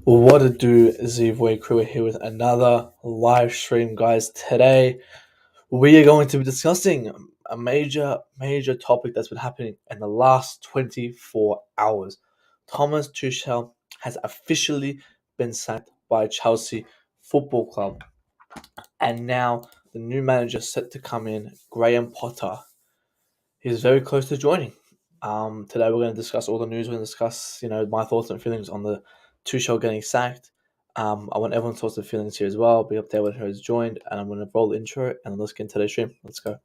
What to do, Zivway crew here with another live stream, guys. Today we are going to be discussing a major topic that's been happening in the last 24 hours. Thomas Tuchel has officially been sacked by Chelsea Football Club, and now the new manager set to come in, Graham Potter. He's very close to joining. Today we're going to discuss all the news. We're going to discuss, my thoughts and feelings on the Tuchel getting sacked. I want everyone's thoughts and feelings here as well. Be up there when who has joined, and I'm going to roll the intro and let's get into today's stream. Let's go.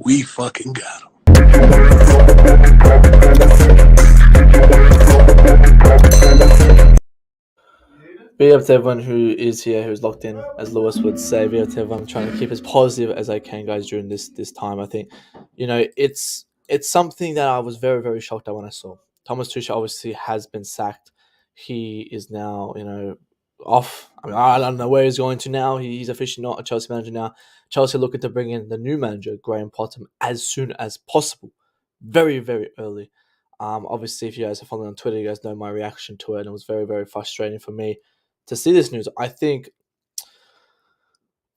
We fucking got him. Be up to everyone who is here, who's locked in, as Lewis would say. Be up to everyone trying to keep as positive as I can, guys, during this time. I think, it's something that I was very shocked at when I saw. Thomas Tuchel obviously has been sacked. He is now, off. I mean, I don't know where he's going to now. He's officially not a Chelsea manager now. Chelsea are looking to bring in the new manager, Graham Potter, as soon as possible. Very early. Obviously, if you guys are following on Twitter, you guys know my reaction to it, and it was very frustrating for me to see this news. I think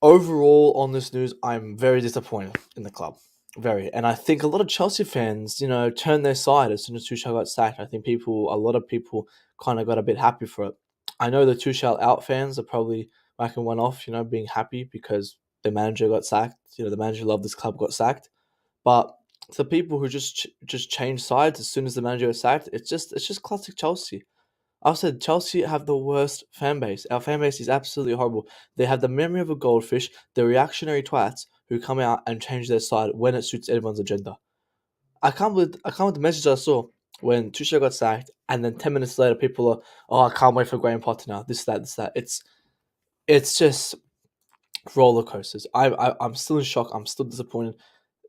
overall on this news, I'm very disappointed in the club. Very. And I think a lot of Chelsea fans, turned their side as soon as Tuchel got sacked. I think a lot of people kind of got a bit happy for it. I know the Tuchel out fans are probably backing one off, being happy because the manager got sacked. The manager loved this club got sacked. But the people who just change sides as soon as the manager was sacked, it's just classic Chelsea. I've said Chelsea have the worst fan base. Our fan base is absolutely horrible. They have the memory of a goldfish, the reactionary twats who come out and change their side when it suits everyone's agenda. I can't believe the message I saw when Tuchel got sacked, and then 10 minutes later, people are, oh, I can't wait for Graham Potter now. This, that, this, that. It's just roller coasters. I'm still in shock. I'm still disappointed.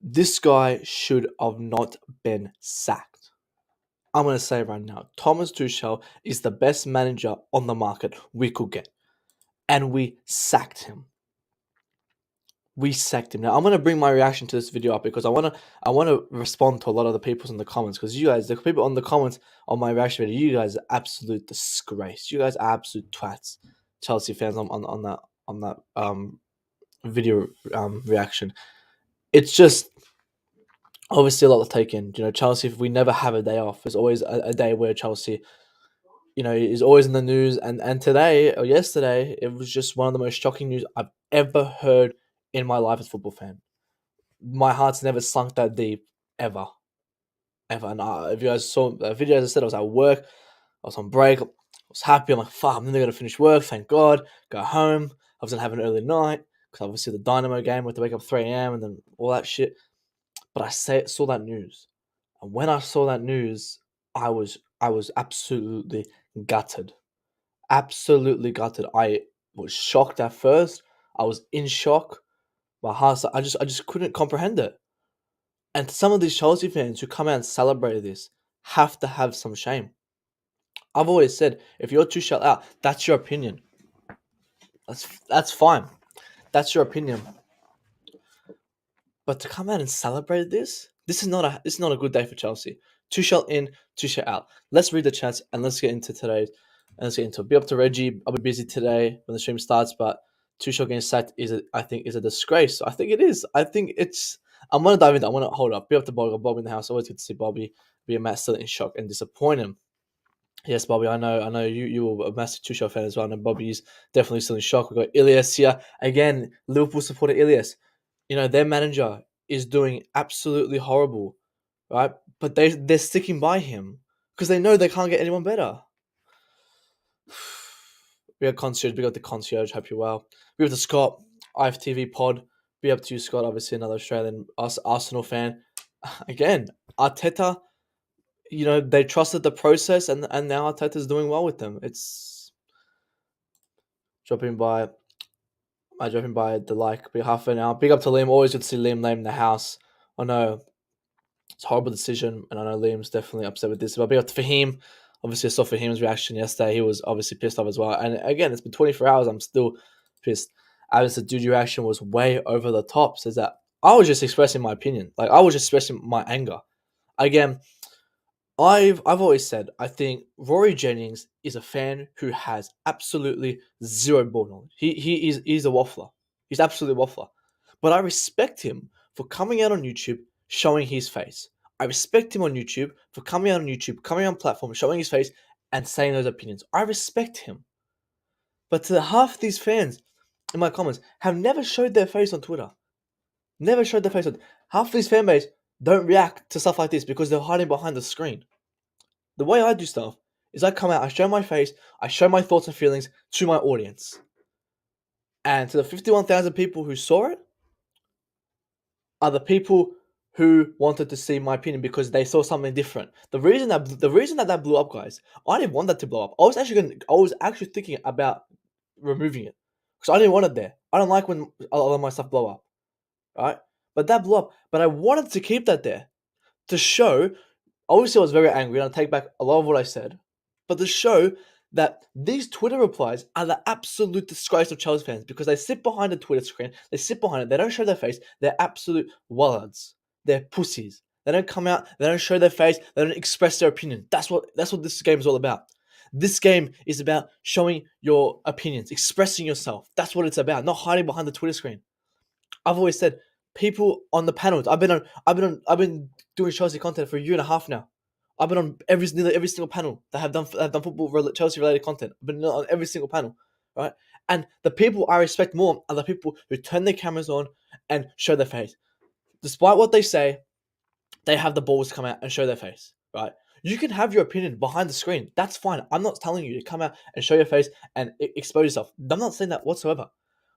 This guy should have not been sacked. I'm going to say right now, Thomas Tuchel is the best manager on the market we could get. And we sacked him. Now I'm going to bring my reaction to this video up because I want to respond to a lot of the people in the comments, because the people on the comments on my reaction video, you guys are absolute disgrace. You guys are absolute twats. Chelsea fans on that video reaction. It's just obviously a lot to take in. Chelsea, if we never have a day off, there's always a day where Chelsea, is always in the news. And today or yesterday, it was just one of the most shocking news I've ever heard in my life as a football fan. My heart's never sunk that deep, ever. And if you guys saw the video, as I said, I was at work, I was on break, I was happy. I'm like, fuck, I'm never going to finish work, thank God. Go home. I was going to have an early night, because obviously the Dynamo game, we had to wake up 3 a.m. and then all that shit. But I saw that news. And when I saw that news, I was absolutely gutted. Absolutely gutted. I was shocked at first. I was in shock. My heart, I just couldn't comprehend it. And some of these Chelsea fans who come out and celebrate this have to have some shame. I've always said, if you're Tuchel out, that's your opinion. That's fine. That's your opinion. But to come out and celebrate this is not a good day for Chelsea. Tuchel in, Tuchel out. Let's read the chats and let's get into today's. And let's get into it. Be up to Reggie. I'll be busy today when the stream starts, but Tuchel getting sacked I think is a disgrace. I think it is. I'm gonna dive into. I want to hold up. Be up to Bobby in the house. Always good to see Bobby. Be a Matt still in shock and disappointed. Yes, Bobby. I know. You were a massive Tuchel fan as well. And Bobby's definitely still in shock. We got Ilias here again. Liverpool supporter Ilias. Their manager is doing absolutely horrible, right? But they're sticking by him because they know they can't get anyone better. We got concierge. We got the concierge. Hope you're well. We got the Scott IFTV pod. Be up to you, Scott. Obviously, another Australian Arsenal fan. Again, Arteta. They trusted the process, and now Arteta's doing well with them. dropping by. Dropping by the like, be half an hour. Big up to Liam. Always good to see Liam name the house. I know it's a horrible decision, and I know Liam's definitely upset with this. But big up to Fahim. Obviously, I saw Fahim's reaction yesterday. He was obviously pissed off as well. And again, it's been 24 hours. I'm still pissed. As the dude reaction was way over the top. Says that I was just expressing my opinion. Like, I was just expressing my anger. Again, I've always said I think Rory Jennings is a fan who has absolutely zero ball knowledge. He's a waffler. He's absolutely a waffler. But I respect him for coming out on YouTube, showing his face. I respect him on YouTube for coming out on YouTube, coming on platform, showing his face, and saying those opinions. I respect him. But to half these fans in my comments have never showed their face on Twitter. Never showed their face on half these fan base don't react to stuff like this because they're hiding behind the screen. The way I do stuff is I come out, I show my face, I show my thoughts and feelings to my audience. And to the 51,000 people who saw it are the people who wanted to see my opinion because they saw something different. The reason that blew up, guys, I didn't want that to blow up. I was actually thinking about removing it because I didn't want it there. I don't like when a lot of my stuff blow up, right? But that blew up. But I wanted to keep that there to show. Obviously, I was very angry, and I take back a lot of what I said. But to show that these Twitter replies are the absolute disgrace of Chelsea fans because they sit behind a Twitter screen, they sit behind it, they don't show their face, they're absolute wallards. They're pussies. They don't come out, they don't show their face, they don't express their opinion. That's what this game is all about. This game is about showing your opinions, expressing yourself. That's what it's about, not hiding behind the Twitter screen. I've always said people on the panels. I've been doing Chelsea content for a year and a half now. I've been on nearly every single panel that have done football Chelsea related content. I've been on every single panel, right? And the people I respect more are the people who turn their cameras on and show their face. Despite what they say, they have the balls to come out and show their face, right? You can have your opinion behind the screen. That's fine. I'm not telling you to come out and show your face and expose yourself. I'm not saying that whatsoever.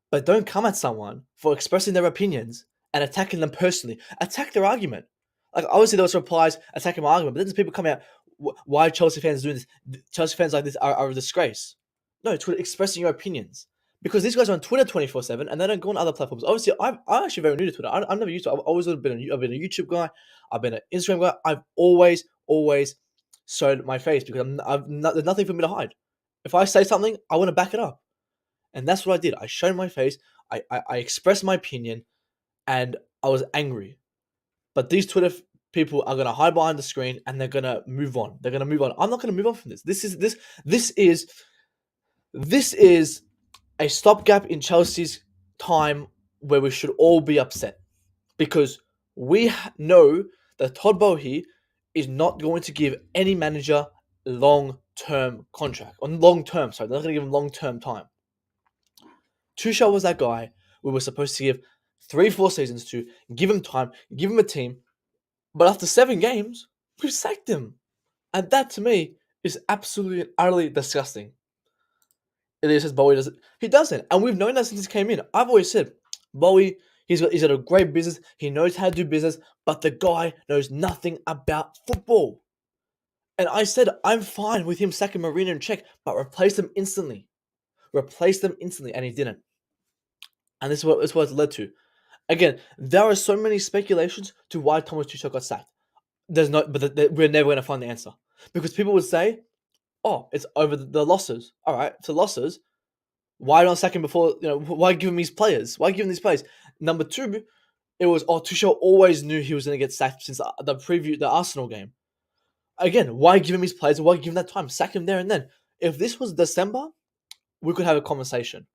But don't come at someone for expressing their opinions and attacking them personally. Attack their argument. Like, obviously, those replies attacking my argument, but then there's people coming out, why Chelsea fans doing this? Chelsea fans like this are a disgrace. No, Twitter expressing your opinions. Because these guys are on Twitter 24/7 and they don't go on other platforms. Obviously, I'm actually very new to Twitter. I've never used it. I've always been a YouTube guy. I've been an Instagram guy. I've always showed my face because there's nothing for me to hide. If I say something, I want to back it up. And that's what I did. I showed my face. I expressed my opinion, and I was angry. But these Twitter people are gonna hide behind the screen, and they're gonna move on. They're gonna move on. I'm not gonna move on from this. This is a stopgap in Chelsea's time where we should all be upset because we know that Todd Boehly is not going to give any manager long-term contract. On long-term, sorry, they're not going to give him long-term time. Tuchel was that guy we were supposed to give 3-4 seasons to, give him time, give him a team. But after 7 games, we sacked him. And that, to me, is absolutely and utterly disgusting. It says Boehly doesn't. He doesn't. And we've known that since he came in. I've always said, Boehly, he's got a great business. He knows how to do business. But the guy knows nothing about football. And I said, I'm fine with him sacking Marina and Czech, but replace them instantly. And he didn't. And this is what it's led to. Again, there are so many speculations to why Thomas Tuchel got sacked. We're never going to find the answer. Because people would say, oh, it's over the losses. All right, to losses, why not sack him before, why give him these players? Why give him these players? Number 2, it was, Tuchel always knew he was going to get sacked since the Arsenal game. Again, why give him his players? Why give him that time? Sack him there and then. If this was December, we could have a conversation.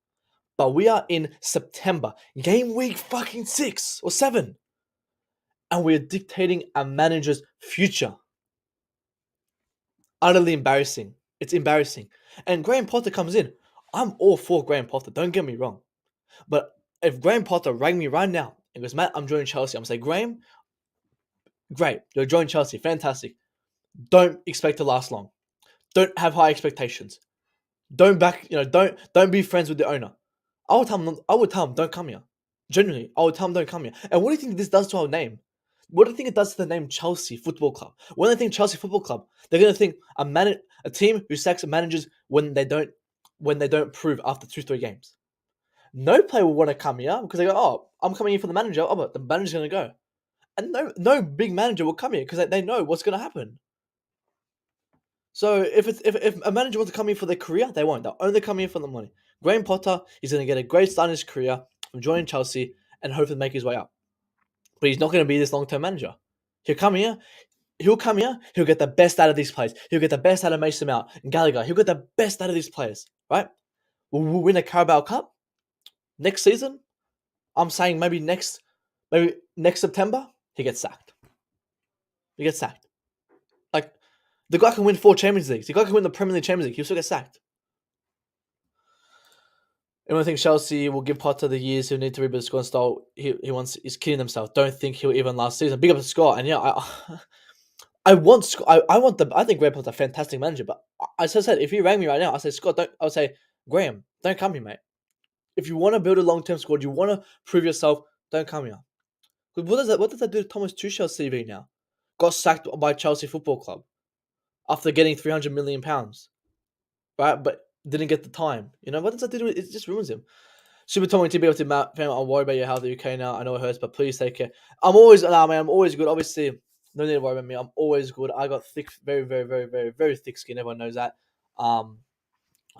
But we are in September, game week fucking 6 or 7. And we're dictating a manager's future. Utterly embarrassing. It's embarrassing. And Graham Potter comes in. I'm all for Graham Potter, don't get me wrong. But if Graham Potter rang me right now and goes, Matt, I'm joining Chelsea, I'm going to say, Graham, great, you're joining Chelsea, fantastic. Don't expect to last long. Don't have high expectations. Don't be friends with the owner. I would tell him, don't come here. Genuinely, I would tell him, don't come here. And what do you think this does to our name? What do you think it does to the name Chelsea Football Club? When they think Chelsea Football Club, they're going to think a team who sacks managers when they don't when they don't prove after 2-3 games. No player will want to come here because they go, "Oh, I'm coming here for the manager. Oh, but the manager's going to go." And no big manager will come here because they know what's going to happen. So if a manager wants to come here for their career, they won't. They'll only come here for the money. Graham Potter is going to get a great start in his career from joining Chelsea and hopefully make his way up. But he's not going to be this long-term manager. He'll come here. He'll get the best out of these players. He'll get the best out of Mason Mount and Gallagher. He'll get the best out of these players, right? We'll win a Carabao Cup next season. I'm saying maybe next September, he gets sacked. He gets sacked. Like, the guy can win 4 Champions Leagues. The guy can win the Premier League Champions League. He'll still get sacked. Anyone think Chelsea will give Potter the years he'll need to rebuild the squad style? He's kidding himself. Don't think he'll even last season. Big up to Scott. And yeah, I think Graham Potter's a fantastic manager. But as I said, if he rang me right now, I say Scott, I would say Graham, don't come here, mate. If you want to build a long-term squad, you want to prove yourself, don't come here. What does that do to Thomas Tuchel's CV now? Got sacked by Chelsea Football Club after getting £300 million, right? But didn't get the time. You know, what does that do? It just ruins him. Super Tommy TB to Matt, fam, I'm worried about your health in the UK now. I know it hurts, but please take care. I'm always good. Obviously, no need to worry about me. I'm always good. I got thick, very, very, very, very, very thick skin. Everyone knows that. I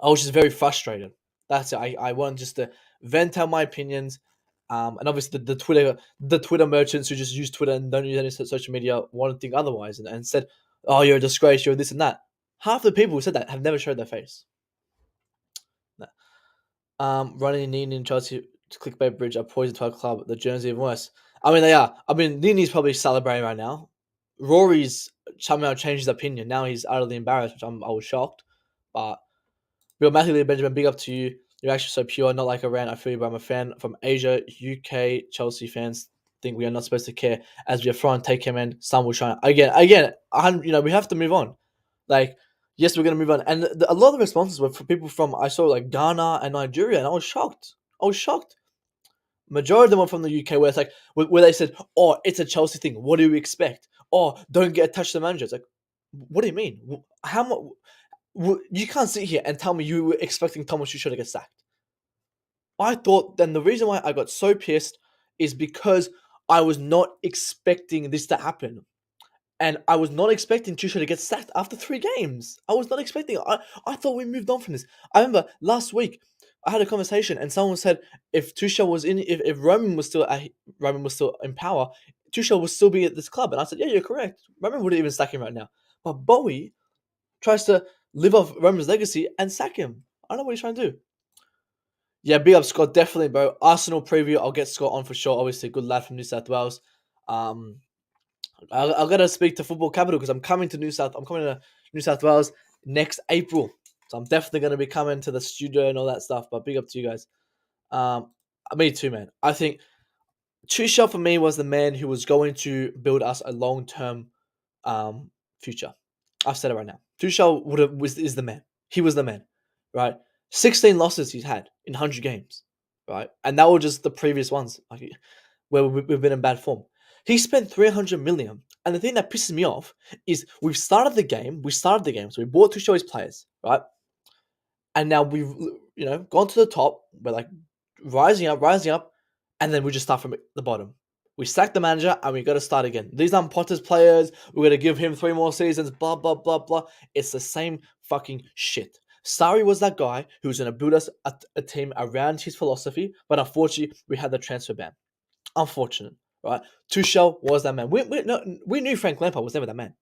was just very frustrated. That's it. I wanted just to vent out my opinions. And obviously the Twitter merchants who just use Twitter and don't use any social media want to think otherwise and said, "Oh, you're a disgrace. You're this and that." Half the people who said that have never showed their face. Running Nini and Chelsea to clickbait bridge are poison to our club. The journey's even worse. I mean, they are. I mean, Nini's probably celebrating right now. Rory's somehow changed his opinion. Now he's utterly embarrassed, which I was shocked. But real Matthew Benjamin, big up to you. You're actually so pure, not like a rant. I feel you, but I'm a fan from Asia. UK Chelsea fans think we are not supposed to care as we are front. Take him in. Sun will shine again. We have to move on. Like, yes, we're gonna move on. And a lot of the responses were for people from I saw like Ghana and Nigeria, and I was shocked. Majority of them were from the UK, where it's like where they said, "Oh, it's a Chelsea thing. What do you expect? Oh, don't get attached to the manager." It's like, what do you mean? How much? You can't sit here and tell me you were expecting Thomas Tuchel to get sacked. I thought then the reason why I got so pissed is because I was not expecting this to happen. And I was not expecting Tuchel to get sacked after 3 games. I was not expecting it. I thought we moved on from this. I remember last week I had a conversation and someone said if Tuchel was if Roman was still in power, Tuchel would still be at this club. And I said, yeah, you're correct. Roman wouldn't even sack him right now. But Boehly tries to live off Roman's legacy and sack him. I don't know what he's trying to do. Yeah, big up Scott, definitely, bro. Arsenal preview, I'll get Scott on for sure. Obviously, good lad from New South Wales. I gotta speak to Football Capital because I'm coming to New South Wales next April. So I'm definitely gonna be coming to the studio and all that stuff. But big up to you guys. Me too, man. I think Tuchel for me was the man who was going to build us a long-term future. I've said it right now. Tuchel is the man. He was the man, right? 16 losses he's had in 100 games, right? And that were just the previous ones, like where we've been in bad form. He spent 300 million, and the thing that pisses me off is we started the game, so we bought Tuchel his players, right? And now we've gone to the top. We're like rising up, and then we just start from the bottom. We sacked the manager and we got to start again. These aren't Potter's players. We're going to give him 3 more seasons, blah, blah, blah, blah. It's the same fucking shit. Sarri was that guy who was going to build us a team around his philosophy, but unfortunately, we had the transfer ban. Unfortunate, right? Tuchel was that man. We knew Frank Lampard was never that man.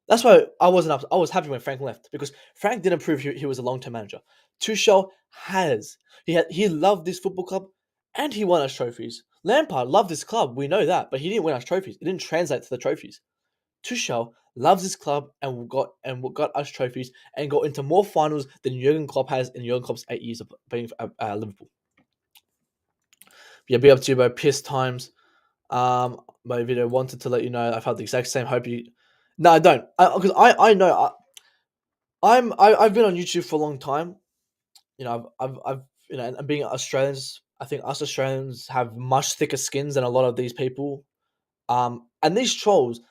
That's why I was happy when Frank left, because Frank didn't prove he was a long-term manager. Tuchel has. He loved this football club, and he won us trophies. Lampard loved this club, we know that, but he didn't win us trophies. It didn't translate to the trophies. Tuchel loves this club and got us trophies and got into more finals than Jurgen Klopp has in Jurgen Klopp's 8 years of being Liverpool. Yeah, be up to you, bro. Piss times. My video wanted to let you know I've had the exact same hope you. No, I don't, because I know I've been on YouTube for a long time. I've and being Australians, I think us Australians have much thicker skins than a lot of these people. And these trolls,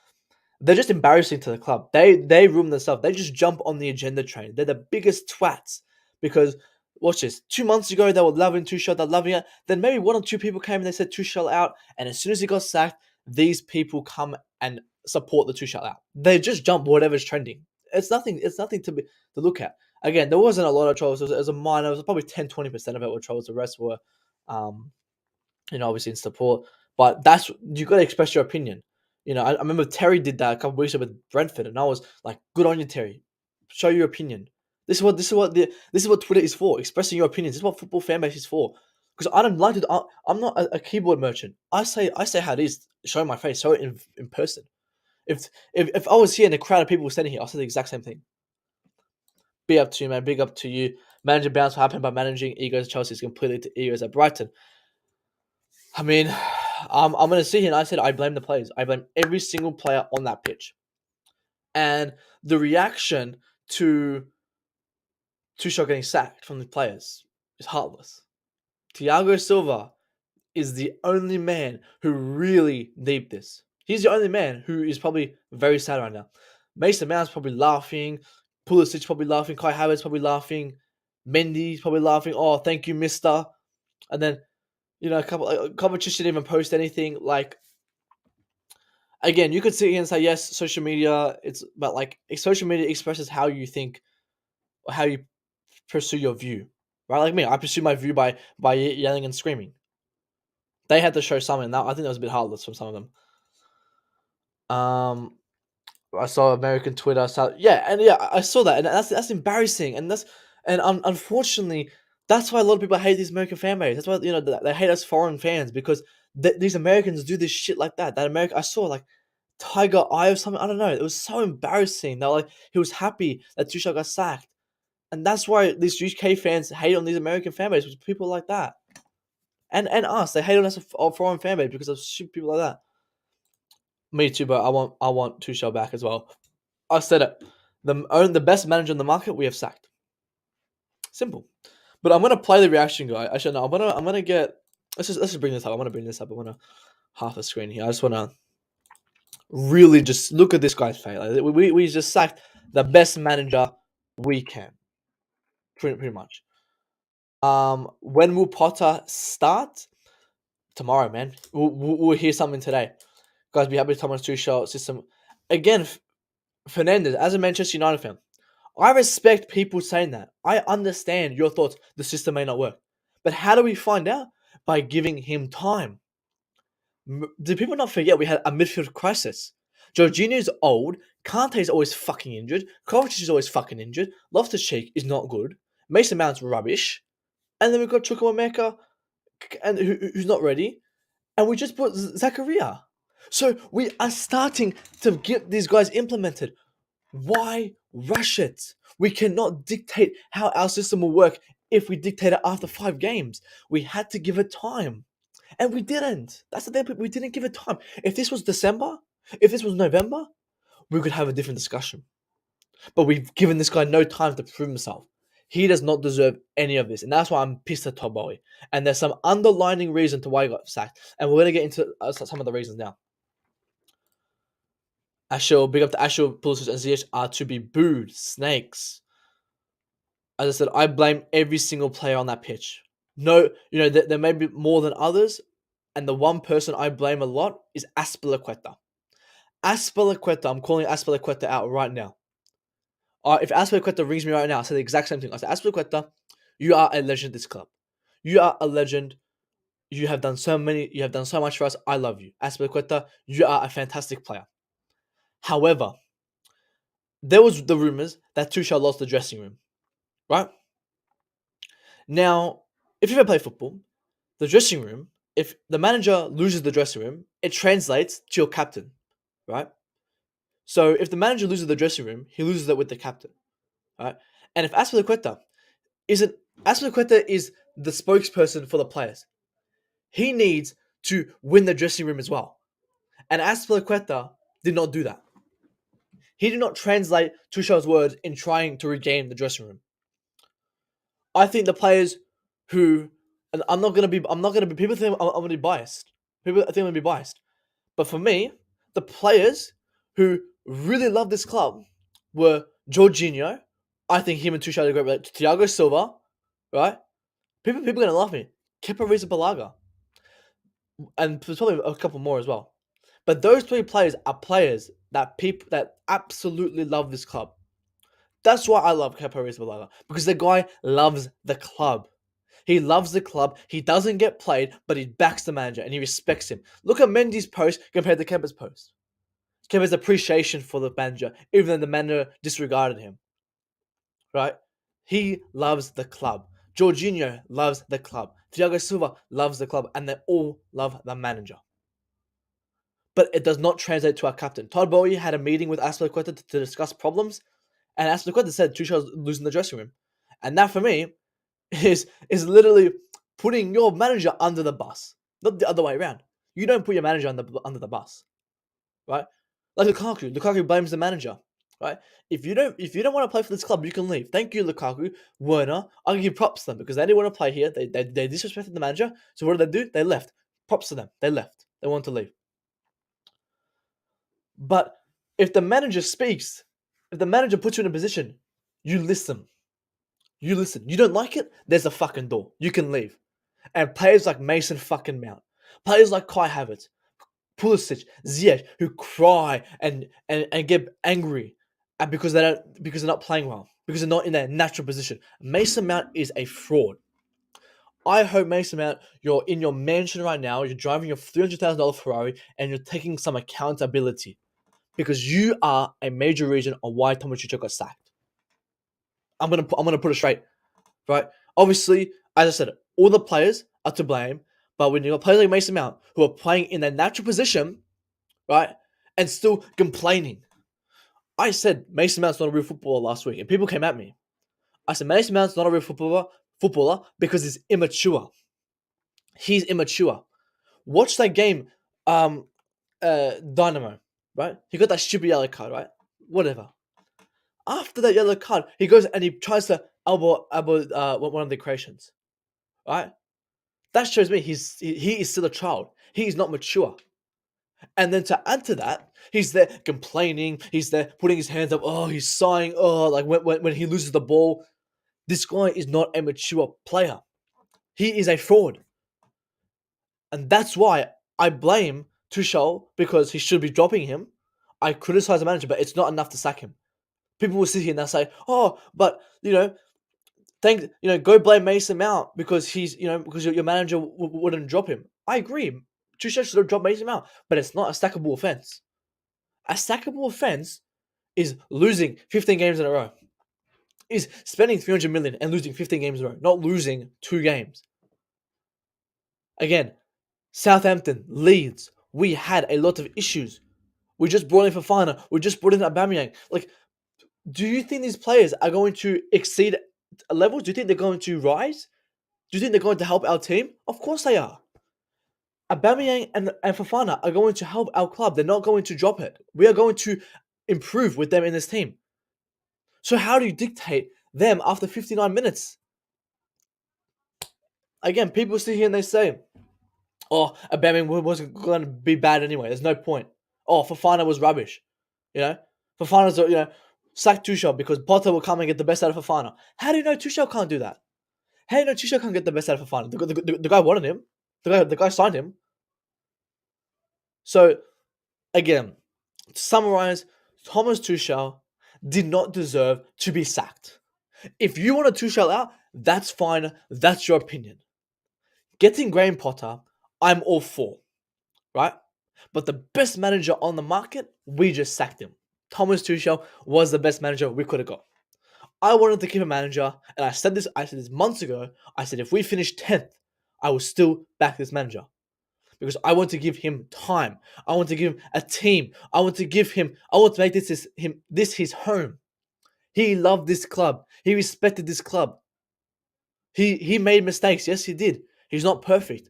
they're just embarrassing to the club. They ruin themselves. They just jump on the agenda train. They're the biggest twats because watch this. 2 months ago, they were loving Tuchel, they're loving it. Then maybe 1 or 2 people came and they said Tuchel out. And as soon as he got sacked, these people come and support the Tuchel out. They just jump whatever's trending. It's nothing to look at. Again, there wasn't a lot of trolls. It was a minor. It was probably 10-20% of it were trolls. The rest were, obviously in support. But you got to express your opinion. I remember Terry did that a couple of weeks ago with Brentford, and I was like, "Good on you, Terry. Show your opinion." This is what Twitter is for. Expressing your opinions. This is what football fan base is for. Because I don't like to. I'm not a keyboard merchant. I say how it is. Show my face. Show it in person. If I was here and a crowd of people were standing here, I'll say the exact same thing. Big up to you, man. Big up to you. Manager bounce will happen by managing egos. Chelsea is completely to egos at Brighton. I mean, I'm going to sit here and I said I blame the players. I blame every single player on that pitch. And the reaction to Tuchel getting sacked from the players is heartless. Thiago Silva is the only man who really needed this. He's the only man who is probably very sad right now. Mason Mount's probably laughing. Pulisic's probably laughing. Kai Havertz's probably laughing. Mendy's probably laughing. Oh, thank you, mister. And then, Kovacic didn't even post anything. Like, again, you could sit here and say, yes, social media, but social media expresses how you think or how you pursue your view. Right? Like me, I pursue my view by yelling and screaming. They had to show something. Now I think that was a bit heartless from some of them. I saw American Twitter. I saw that, and that's embarrassing, and unfortunately, that's why a lot of people hate these American fan base. That's why they hate us foreign fans, because these Americans do this shit like that. I saw like Tiger Eye or something. I don't know. It was so embarrassing. That he was happy that Tuchel got sacked, and that's why these UK fans hate on these American fan base with people like that. And us, they hate on us foreign fan base because of stupid people like that. Me too, but I want Tuchel back as well. I said it. The best manager in the market we have sacked. Simple. But I'm gonna play the reaction guy. Actually, no. I'm gonna get. Let's just bring this up. I want to bring this up. I want to half a screen here. I just want to really just look at this guy's face. Like, we just sacked the best manager we can. Pretty much. When will Potter start? Tomorrow, man. We'll hear something today. Guys, be happy with Thomas Tuchel system. Again, Fernandez, as a Manchester United fan, I respect people saying that. I understand your thoughts. The system may not work. But how do we find out? By giving him time. Do people not forget we had a midfield crisis? Jorginho's old. Kante's always fucking injured. Kovacic is always fucking injured. Loftus-Cheek is not good. Mason Mount's rubbish. And then we've got Chukwuemeka, and who's not ready. And we just put Zakaria. So we are starting to get these guys implemented. Why rush it? We cannot dictate how our system will work if we dictate it after 5 games. We had to give it time. And we didn't. That's the thing. We didn't give it time. If this was December, if this was November, we could have a different discussion. But we've given this guy no time to prove himself. He does not deserve any of this. And that's why I'm pissed at Todd Boehly. And there's some underlining reason to why he got sacked. And we're going to get into some of the reasons now. Big up to Ashel, Pulisic, and Ziyech are to be booed. Snakes. As I said, I blame every single player on that pitch. No, there may be more than others. And the one person I blame a lot is Azpilicueta. Azpilicueta, I'm calling Azpilicueta out right now. If Azpilicueta rings me right now, I say the exact same thing. I say, Azpilicueta, you are a legend at this club. You are a legend. You have done so much for us. I love you. Azpilicueta, you are a fantastic player. However, there was the rumors that Tuchel lost the dressing room, right? Now, if you ever play football, the dressing room, if the manager loses the dressing room, it translates to your captain, right? So if the manager loses the dressing room, he loses it with the captain, right? And if Azpilicueta is the spokesperson for the players, he needs to win the dressing room as well. And Azpilicueta did not do that. He did not translate Tuchel's words in trying to regain the dressing room. I think the players who, and I'm not gonna be. People think I'm gonna be biased. People think I'm gonna be biased. But for me, the players who really love this club were Jorginho. I think him and Tuchel had a great relationship. Thiago Silva, right? People are gonna laugh at me. Kepa Arrizabalaga, and there's probably a couple more as well. But those three players are players that people that absolutely love this club. That's why I love Kepa Arrizabalaga, because the guy loves the club. He loves the club. He doesn't get played, but he backs the manager and he respects him. Look at Mendy's post compared to Kepa's post. Kepa's appreciation for the manager, even though the manager disregarded him. Right? He loves the club. Jorginho loves the club. Thiago Silva loves the club, and they all love the manager. But it does not translate to our captain. Todd Boehly had a meeting with Aspilicueta to discuss problems, and Aspilicueta said Tuchel's losing the dressing room. And that, for me, is literally putting your manager under the bus, not the other way around. You don't put your manager under the bus, right? Like Lukaku. Lukaku blames the manager, right? If you don't want to play for this club, you can leave. Thank you, Lukaku. Werner, I give props to them because they didn't want to play here. They disrespected the manager. So what did they do? They left. Props to them. They left. They want to leave. But if the manager speaks, if the manager puts you in a position, you listen. You listen. You don't like it? There's a fucking door. You can leave. And players like Mason fucking Mount, players like Kai Havertz, Pulisic, Ziyech, who cry and get angry because they're not playing well, because they're not in their natural position. Mason Mount is a fraud. I hope, Mason Mount, you're in your mansion right now, you're driving your $300,000 Ferrari, and you're taking some accountability, because you are a major reason on why Thomas Tuchel got sacked. I'm gonna put it straight, right? Obviously, as I said, all the players are to blame, but when you got players like Mason Mount who are playing in their natural position, right, and still complaining. I said Mason Mount's not a real footballer last week, and people came at me. I said Mason Mount's not a real footballer because he's immature. He's immature. Watch that game, Dynamo, right? He got that stupid yellow card, right? Whatever. After that yellow card, he goes and he tries to elbow one of the Croatians, right? That shows me he is still a child. He is not mature. And then to add to that, he's there complaining. He's there putting his hands up. Oh, he's sighing. Oh, like when he loses the ball. This guy is not a mature player. He is a fraud. And that's why I blame Tuchel, because he should be dropping him. I criticize the manager, but it's not enough to sack him. People will sit here and they'll say, oh, but, go blame Mason Mount because because your manager wouldn't drop him. I agree. Tuchel should have dropped Mason Mount, but it's not a stackable offense. A stackable offense is losing 15 games in a row. Is spending 300 million and losing 15 games in a row, not losing 2 games. Again, Southampton, Leeds, we had a lot of issues. We just brought in Fofana. We just brought in Aubameyang. Like, do you think these players are going to exceed a level? Do you think they're going to rise? Do you think they're going to help our team? Of course they are. Aubameyang and Fofana are going to help our club. They're not going to drop it. We are going to improve with them in this team. So how do you dictate them after 59 minutes? Again, people sit here and they say, oh, Aubameyang wasn't going to be bad anyway. There's no point. Oh, Fofana was rubbish. Fofana's, sack Tuchel because Potter will come and get the best out of Fofana. How do you know Tuchel can't do that? How do you know Tuchel can't get the best out of Fofana? The guy wanted him. The guy signed him. So, again, to summarize, Thomas Tuchel did not deserve to be sacked. If you want a Tuchel out, that's fine. That's your opinion. Getting Graham Potter, I'm all for, right? But the best manager on the market, we just sacked him. Thomas Tuchel was the best manager we could have got. I wanted to keep a manager, and I said this months ago. I said if we finish 10th, I will still back this manager. Because I want to give him time. I want to give him a team. I want to make this his home. He loved this club. He respected this club. He made mistakes. Yes, he did. He's not perfect.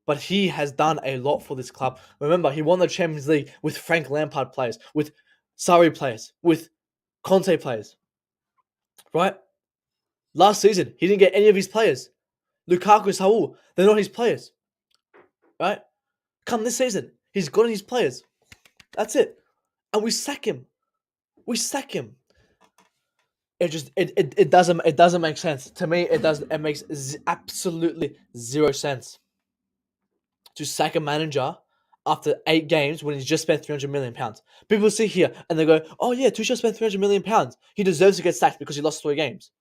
But he has done a lot for this club. Remember, he won the Champions League with Frank Lampard players, with Sarri players, with Conte players. Right? Last season, he didn't get any of his players. Lukaku, Saul, they're not his players. Right? Come this season, he's got his players. That's it. And we sack him. it doesn't make sense to me. It makes absolutely zero sense to sack a manager after 8 games when he's just spent £300 million. People sit here and they go, "Oh yeah, Tuchel spent £300 million. He deserves to get sacked because he lost 3 games."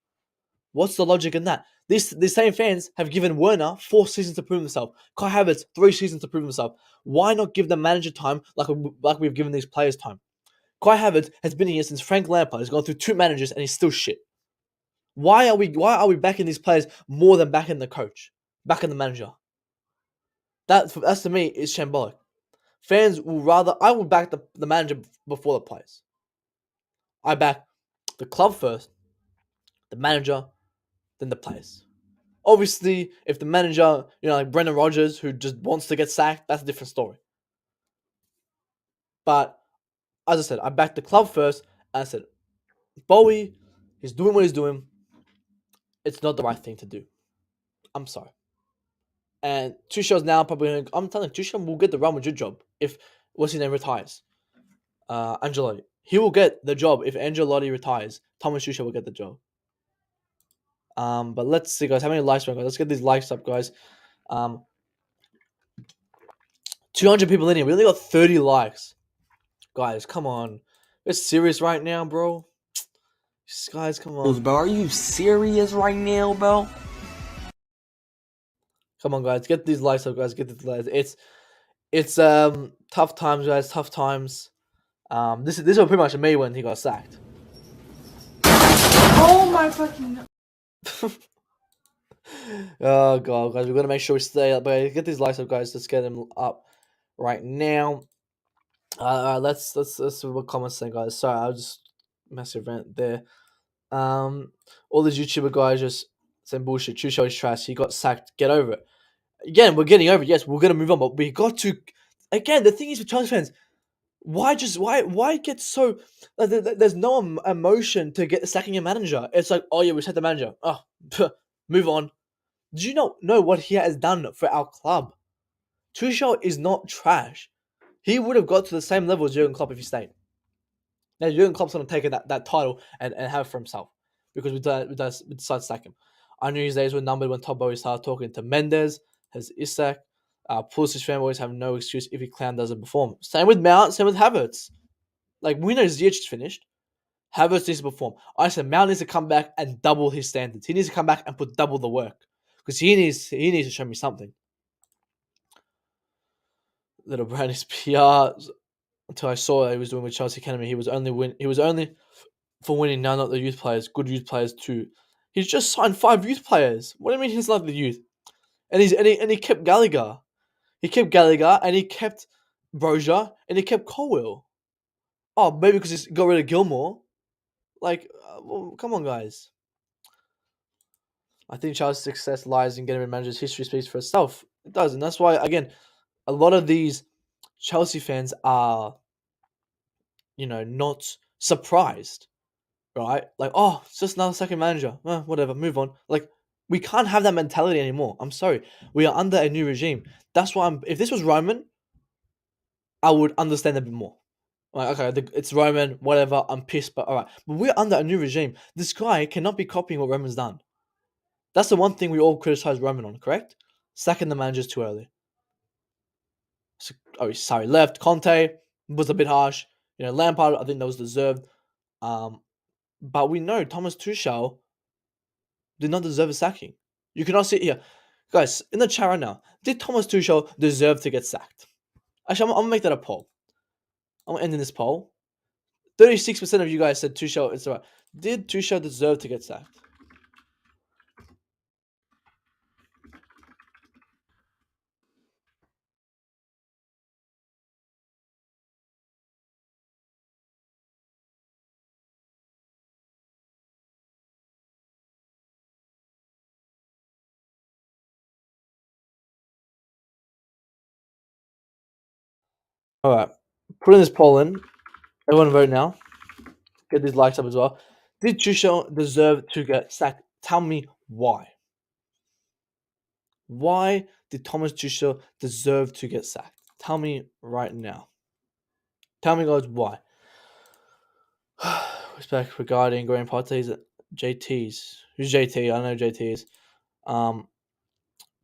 What's the logic in that? These same fans have given Werner 4 seasons to prove himself. Kai Havertz 3 seasons to prove himself. Why not give the manager time like we've given these players time? Kai Havertz has been here since Frank Lampard. He's gone through 2 managers and he's still shit. Why are we backing these players more than backing the coach, backing the manager? That's to me is shambolic. Fans will rather I will back the manager before the players. I back the club first, the manager, then the players. Obviously, if the manager, like Brendan Rodgers, who just wants to get sacked, that's a different story. But as I said, I backed the club first, and I said, Boehly, he's doing what he's doing. It's not the right thing to do. I'm sorry. And Tuchel's now probably. I'm telling you, Tuchel will get the Real Madrid job if what's his name retires. Ancelotti. He will get the job if Ancelotti retires. Thomas Tuchel will get the job. But let's see, guys. How many likes we got? Let's get these likes up, guys. 200 people in here. We only got 30 likes. Guys, come on. We're serious right now, bro. Guys, come on. Bro, are you serious right now, bro? Come on, guys. Get these likes up, guys. Get these likes. It's tough times, guys. Tough times. This was pretty much me when he got sacked. Oh my fucking. Oh god, guys, we're gonna make sure we stay up. But get these likes up, guys. Let's get them up right now. Let's see what comments saying, guys. Sorry, I'll just massive rant there. All these YouTuber guys just saying bullshit. Tuchel is trash. He got sacked. Get over it. Again, we're getting over it. Yes, we're gonna move on, but we got to. Again, the thing is with Chelsea fans, why get so? There's no emotion to get sacking a manager. It's like, oh yeah, we sacked the manager. Oh, move on. Do you not know what he has done for our club? Tuchel is not trash. He would have got to the same level as Jurgen Klopp if he stayed. Now Jurgen Klopp's going to take that title and have it for himself because we decided to sack him. I knew his days were numbered when Todd Boehly started talking to Mendes, has Isak. Pulisic fanboys have no excuse if his clown doesn't perform. Same with Mount, same with Havertz. Like, we know Ziyech is finished. Havertz needs to perform. I said Mount needs to come back and double his standards. He needs to come back and put double the work because he needs to show me something. Little Brownie's PR until I saw what he was doing with Chelsea Academy. He was only for winning now, not the youth players, good youth players too. He's just signed 5 youth players. What do you mean he's not the youth? And he kept Gallagher. He kept Gallagher and he kept Brozier and he kept Colwell. Oh, maybe because he got rid of Gilmore. Like, well, come on, guys. I think Chelsea's success lies in getting rid of managers. History speaks for itself. It does, and that's why, again, a lot of these Chelsea fans are, not surprised, right? Like, oh, it's just another second manager. Whatever, move on. Like, we can't have that mentality anymore. I'm sorry. We are under a new regime. That's why if this was Roman, I would understand a bit more. Like, okay, it's Roman, whatever, I'm pissed, but alright. But we're under a new regime. This guy cannot be copying what Roman's done. That's the one thing we all criticize Roman on, correct? Sacking the managers too early. Left. Conte was a bit harsh. Lampard, I think that was deserved. But we know Thomas Tuchel did not deserve a sacking. You cannot sit here. Guys, in the chat right now, did Thomas Tuchel deserve to get sacked? Actually, I'm going to make that a poll. I'm going to end in this poll. 36% of you guys said Tuchel is right. Did Tuchel deserve to get sacked? Alright. Putting this poll in. Everyone vote now. Get these likes up as well. Did Tuchel deserve to get sacked? Tell me why. Why did Thomas Tuchel deserve to get sacked? Tell me right now. Tell me, guys, why. Respect regarding growing parties. JTs. Who's JT? I know JT is. Um,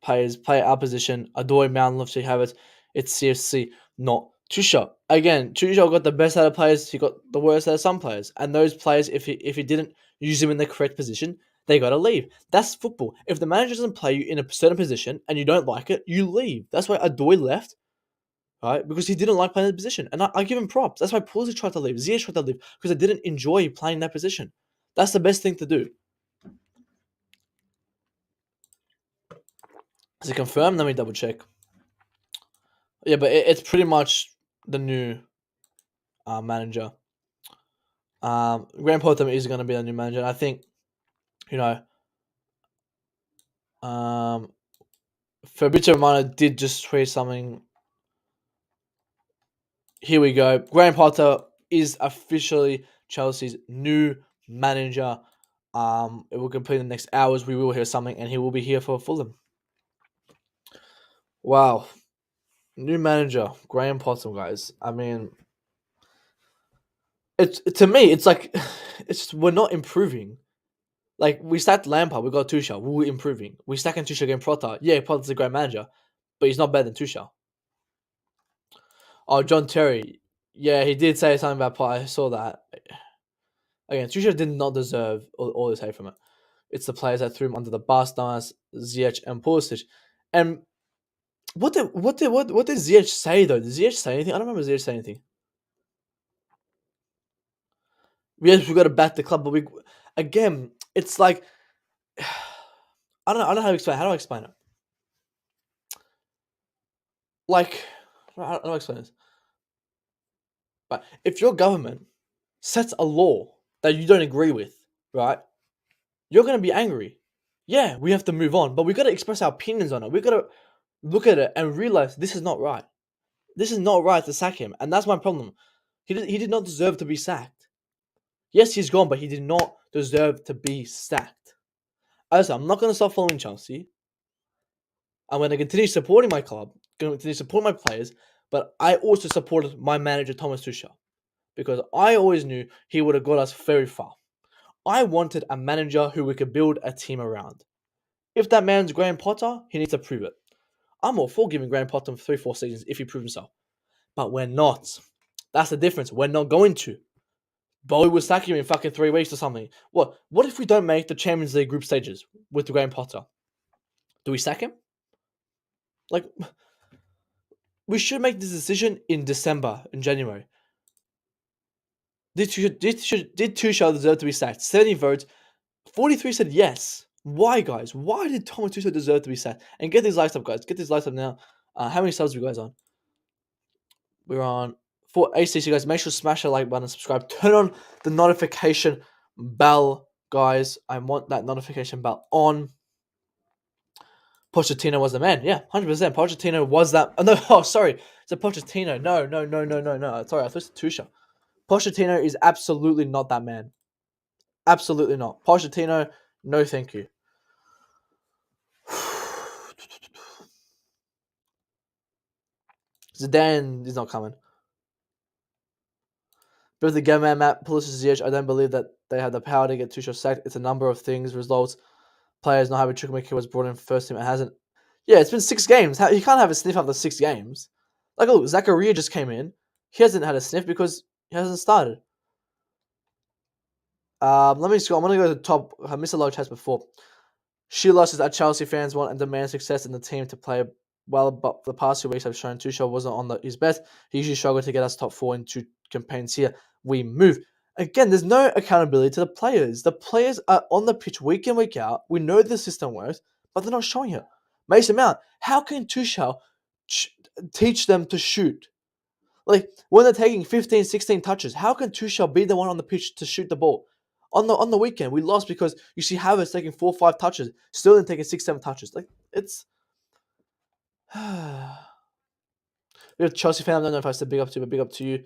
play our position. Adore Mount Lofty Habits. It's CFC, not Tuchel. Again, Tuchel got the best out of players. He got the worst out of some players. And those players, if he didn't use them in the correct position, they got to leave. That's football. If the manager doesn't play you in a certain position and you don't like it, you leave. That's why Adore left, right? Because he didn't like playing that position. And I give him props. That's why Pulisic tried to leave. Ziyech tried to leave because they didn't enjoy playing that position. That's the best thing to do. Is it confirmed? Let me double check. Yeah, but it's pretty much the new manager. Graham Potter is going to be the new manager. And I think, you know, Fabrizio Romano did just tweet something. Here we go. Graham Potter is officially Chelsea's new manager. It will complete in the next hours. We will hear something, and he will be here for Fulham. Wow. New manager, Graham Potter, guys. I mean, to me, it's like we're not improving. Like, we sacked Lampard, we got Tuchel, we're improving. We sacked Tuchel again, Potter. Yeah, Potter's a great manager, but he's not better than Tuchel. Oh, John Terry. Yeah, he did say something about Potter. I saw that. Again, Tuchel did not deserve all this hate from it. It's the players that threw him under the bus, Thomas, Ziyech, and Pulisic. And what did Ziyech say, though? Did Ziyech say anything? I don't remember Ziyech saying anything. Yes, we got to back the club, but again, it's like, I don't know how to explain. How do I explain it? Like, how do I explain this? But if your government sets a law that you don't agree with, right, you're going to be angry. Yeah, we have to move on, but we got to express our opinions on it. We got to look at it and realize this is not right. This is not right to sack him, and that's my problem. He did not deserve to be sacked. Yes, he's gone, but he did not deserve to be sacked. As I'm not going to stop following Chelsea. I'm going to continue supporting my club, going to continue supporting my players, but I also supported my manager, Thomas Tuchel, because I always knew he would have got us very far. I wanted a manager who we could build a team around. If that man's Graham Potter, he needs to prove it. I'm all for giving Graham Potter 3-4 seasons if he proves himself. But we're not. That's the difference. We're not going to. Boehly will sack you in fucking 3 weeks or something. What if we don't make the Champions League group stages with Graham Potter? Do we sack him? Like, we should make this decision in December, in January. Did Tuchel deserve to be sacked? 70 votes. 43 said yes. Why, guys? Why did Thomas Tuchel deserve to be sacked? And get these likes up, guys. Get these likes up now. How many subs are you guys on? We're on 4 ACC, guys. Make sure to smash the like button and subscribe. Turn on the notification bell, guys. I want that notification bell on. Pochettino was the man. Yeah, 100%. Pochettino was that. Oh, no, oh, sorry. It's a Pochettino. No. Sorry, I thought it was Tuchel. Pochettino is absolutely not that man. Absolutely not. Pochettino, no thank you. Zidane is not coming. But the game man, Matt Pulisic, Ziyech, I don't believe that they have the power to get Tuchel sacked. It's a number of things, results, players not having Chukwuemeka was brought in first team. It hasn't. Yeah, it's been 6 games. You can't have a sniff after 6 games. Like, look, Zakaria just came in. He hasn't had a sniff because he hasn't started. Let me scroll. I'm going to go to the top. I missed a lot of chats before. Sheila says that Chelsea fans want and demand success in the team to play well, but the past 2 weeks have shown Tuchel wasn't on his best. He usually struggled to get us top 4 in 2 campaigns here. We move. Again, there's no accountability to the players. The players are on the pitch week in, week out. We know the system works, but they're not showing it. Mason Mount, how can Tuchel teach them to shoot? Like, when they're taking 15, 16 touches, how can Tuchel be the one on the pitch to shoot the ball? On the weekend, we lost because you see Havertz taking 4 or 5 touches, Sterling taking 6, 7 touches. Like, it's... You're a Chelsea fan, I don't know if I said big up to you, but big up to you.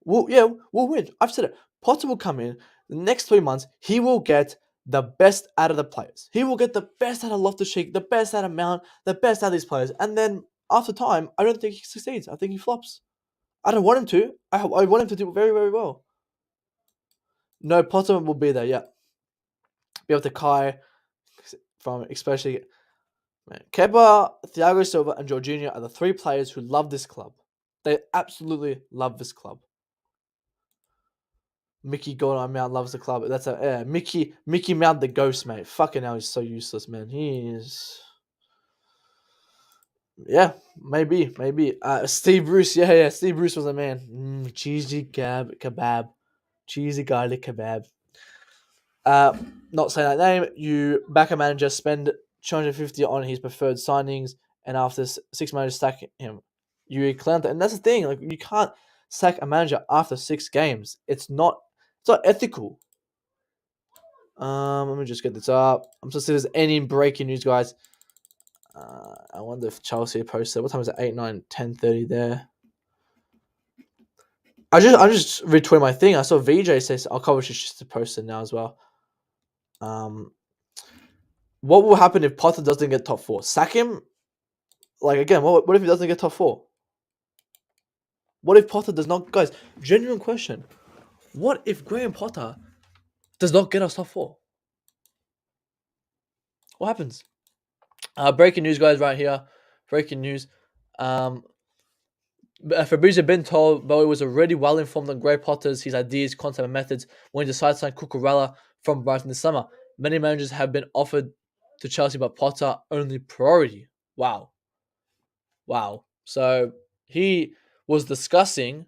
We'll win. I've said it. Potter will come in the next 3 months. He will get the best out of the players. He will get the best out of Loftus-Cheek, the best out of Mount, the best out of these players. And then after time, I don't think he succeeds. I think he flops. I don't want him to. I want him to do very, very well. No, Potter will be there, yeah. be able to Kai from especially Kepa, Thiago Silva, and Jorginho are the three players who love this club. They absolutely love this club. Mickey Gordon Mount loves the club. That's Mickey Mount the ghost, mate. Fucking hell, he's so useless, man. He is. Yeah, maybe. Steve Bruce, yeah. Steve Bruce was a man. Cheesy kebab, cheesy garlic kebab. Not saying that name. You back a manager, spend 250 on his preferred signings, and after 6 managers sack him, you clown that. And that's the thing. Like, you can't sack a manager after 6 games. It's not ethical. Let me just get this up. I'm just see if there's any breaking news, guys. I wonder if Chelsea posted. What time is it? 8, 9, 10:30 there. I just retweeted my thing. I saw VJ says I'll cover just posted now as well. What will happen if Potter doesn't get top 4? Sack him? Like, again, what if he doesn't get top 4? What if Potter does not... Guys, genuine question. What if Graham Potter does not get us top 4? What happens? Breaking news, guys, right here. Breaking news. Fabrizio been told Boehly was already well informed on Graham Potter's his ideas, concept, and methods when he decided to sign Cucurella from Brighton this summer. Many managers have been offered to Chelsea, but Potter only priority. Wow. So he was discussing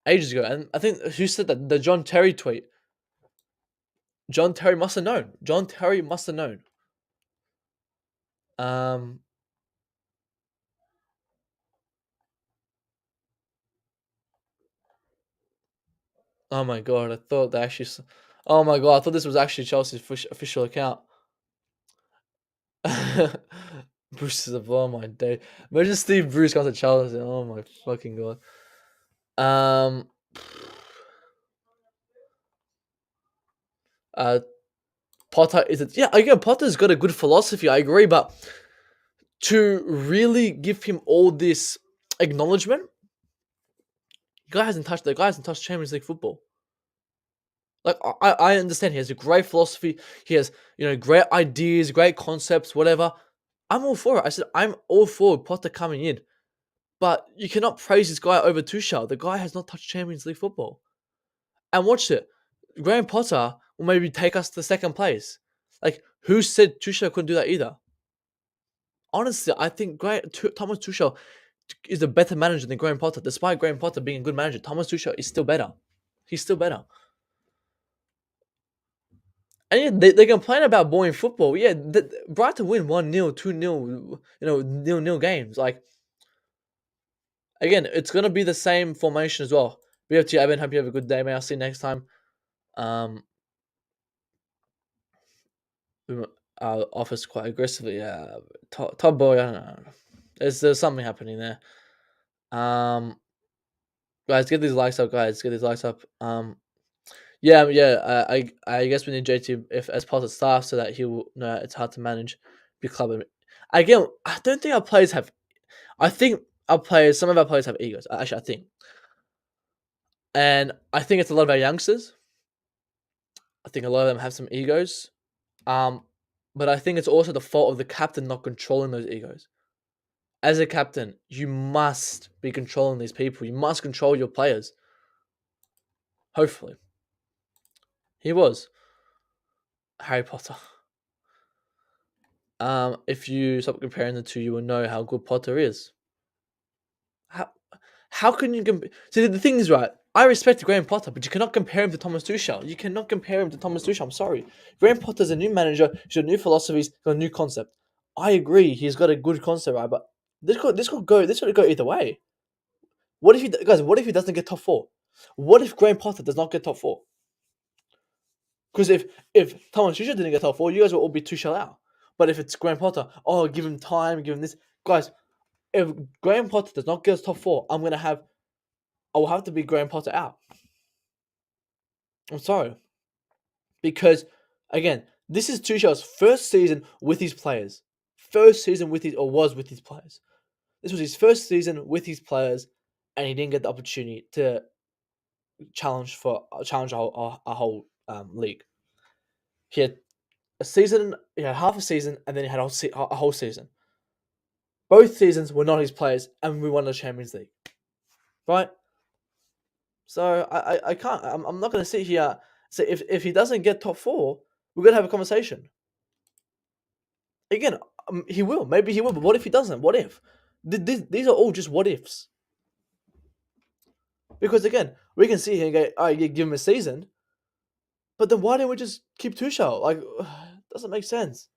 ages ago, and I think who said that? The John Terry tweet. John Terry must have known. Oh my god! I thought they actually. Oh my god! I thought this was actually Chelsea's official account. Bruce is a blow my day. Imagine Steve Bruce comes to Chelsea. Oh my fucking god. Potter is it? Yeah, again, Potter's got a good philosophy. I agree, but to really give him all this acknowledgement, the guy hasn't touched Champions League football. Like, I understand he has a great philosophy. He has, great ideas, great concepts, whatever. I'm all for it. I said I'm all for Potter coming in. But you cannot praise this guy over Tuchel. The guy has not touched Champions League football. And watch it. Graham Potter will maybe take us to second place. Like, who said Tuchel couldn't do that either? Honestly, I think Thomas Tuchel is a better manager than Graham Potter. Despite Graham Potter being a good manager, Thomas Tuchel is still better. He's still better. And yeah, they complain about boring football. Yeah, Brighton win 1-0, 2-0, 0-0 games. Like, again, it's going to be the same formation as well. BFT, Evan, hope you have a good day, mate. I'll see you next time. Offers quite aggressively. Yeah, Todd Boy, I don't know. There's something happening there. Guys, get these likes up, guys. Get these likes up. Yeah. I guess we need JT as part of staff so that he will know it's hard to manage big club. Again, I don't think our players have. I think some of our players have egos. Actually, I think, and I think it's a lot of our youngsters. I think a lot of them have some egos. But I think it's also the fault of the captain not controlling those egos. As a captain, you must be controlling these people. You must control your players. Hopefully. He was. Harry Potter. If you stop comparing the two, you will know how good Potter is. How can you compare? See, the thing is, right, I respect Graham Potter, but you cannot compare him to Thomas Tuchel. You cannot compare him to Thomas Tuchel. I'm sorry. Graham Potter's a new manager. He's got new philosophies, got a new concept. I agree. He's got a good concept, right? But this could go either way. What if he doesn't get top 4? What if Graham Potter does not get top 4? Because if Thomas Tuchel didn't get top 4, you guys will all be Tuchel out. But if it's Graham Potter, give him time, give him this. Guys, if Graham Potter does not get us top 4, I will have to be Graham Potter out. I'm sorry. Because, again, this is Tuchel's first season with his players. Was with his players. This was his first season with his players, and he didn't get the opportunity to challenge a whole league. He had a season, he had half a season, and then he had a whole season. Both seasons were not his players, and we won the Champions League, right? So I can't. I'm not going to sit here. So if he doesn't get top four, we're going to have a conversation. Again, he will. Maybe he will. But what if he doesn't? What if? These are all just what ifs. Because again, we can sit here and go, "Oh, you give him a season," but then why don't we just keep Tuchel? Like, doesn't make sense.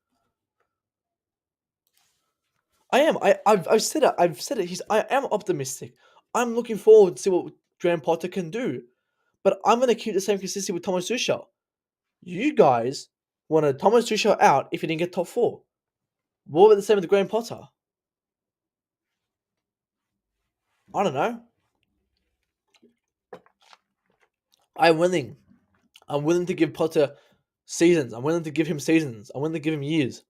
I've said it. I've said it. I am optimistic. I'm looking forward to see what Graham Potter can do. But I'm going to keep the same consistency with Thomas Tuchel. You guys wanted Thomas Tuchel out if he didn't get top four. What about the same with Graham Potter? I don't know. I'm willing. I'm willing to give Potter seasons. I'm willing to give him seasons. I'm willing to give him years.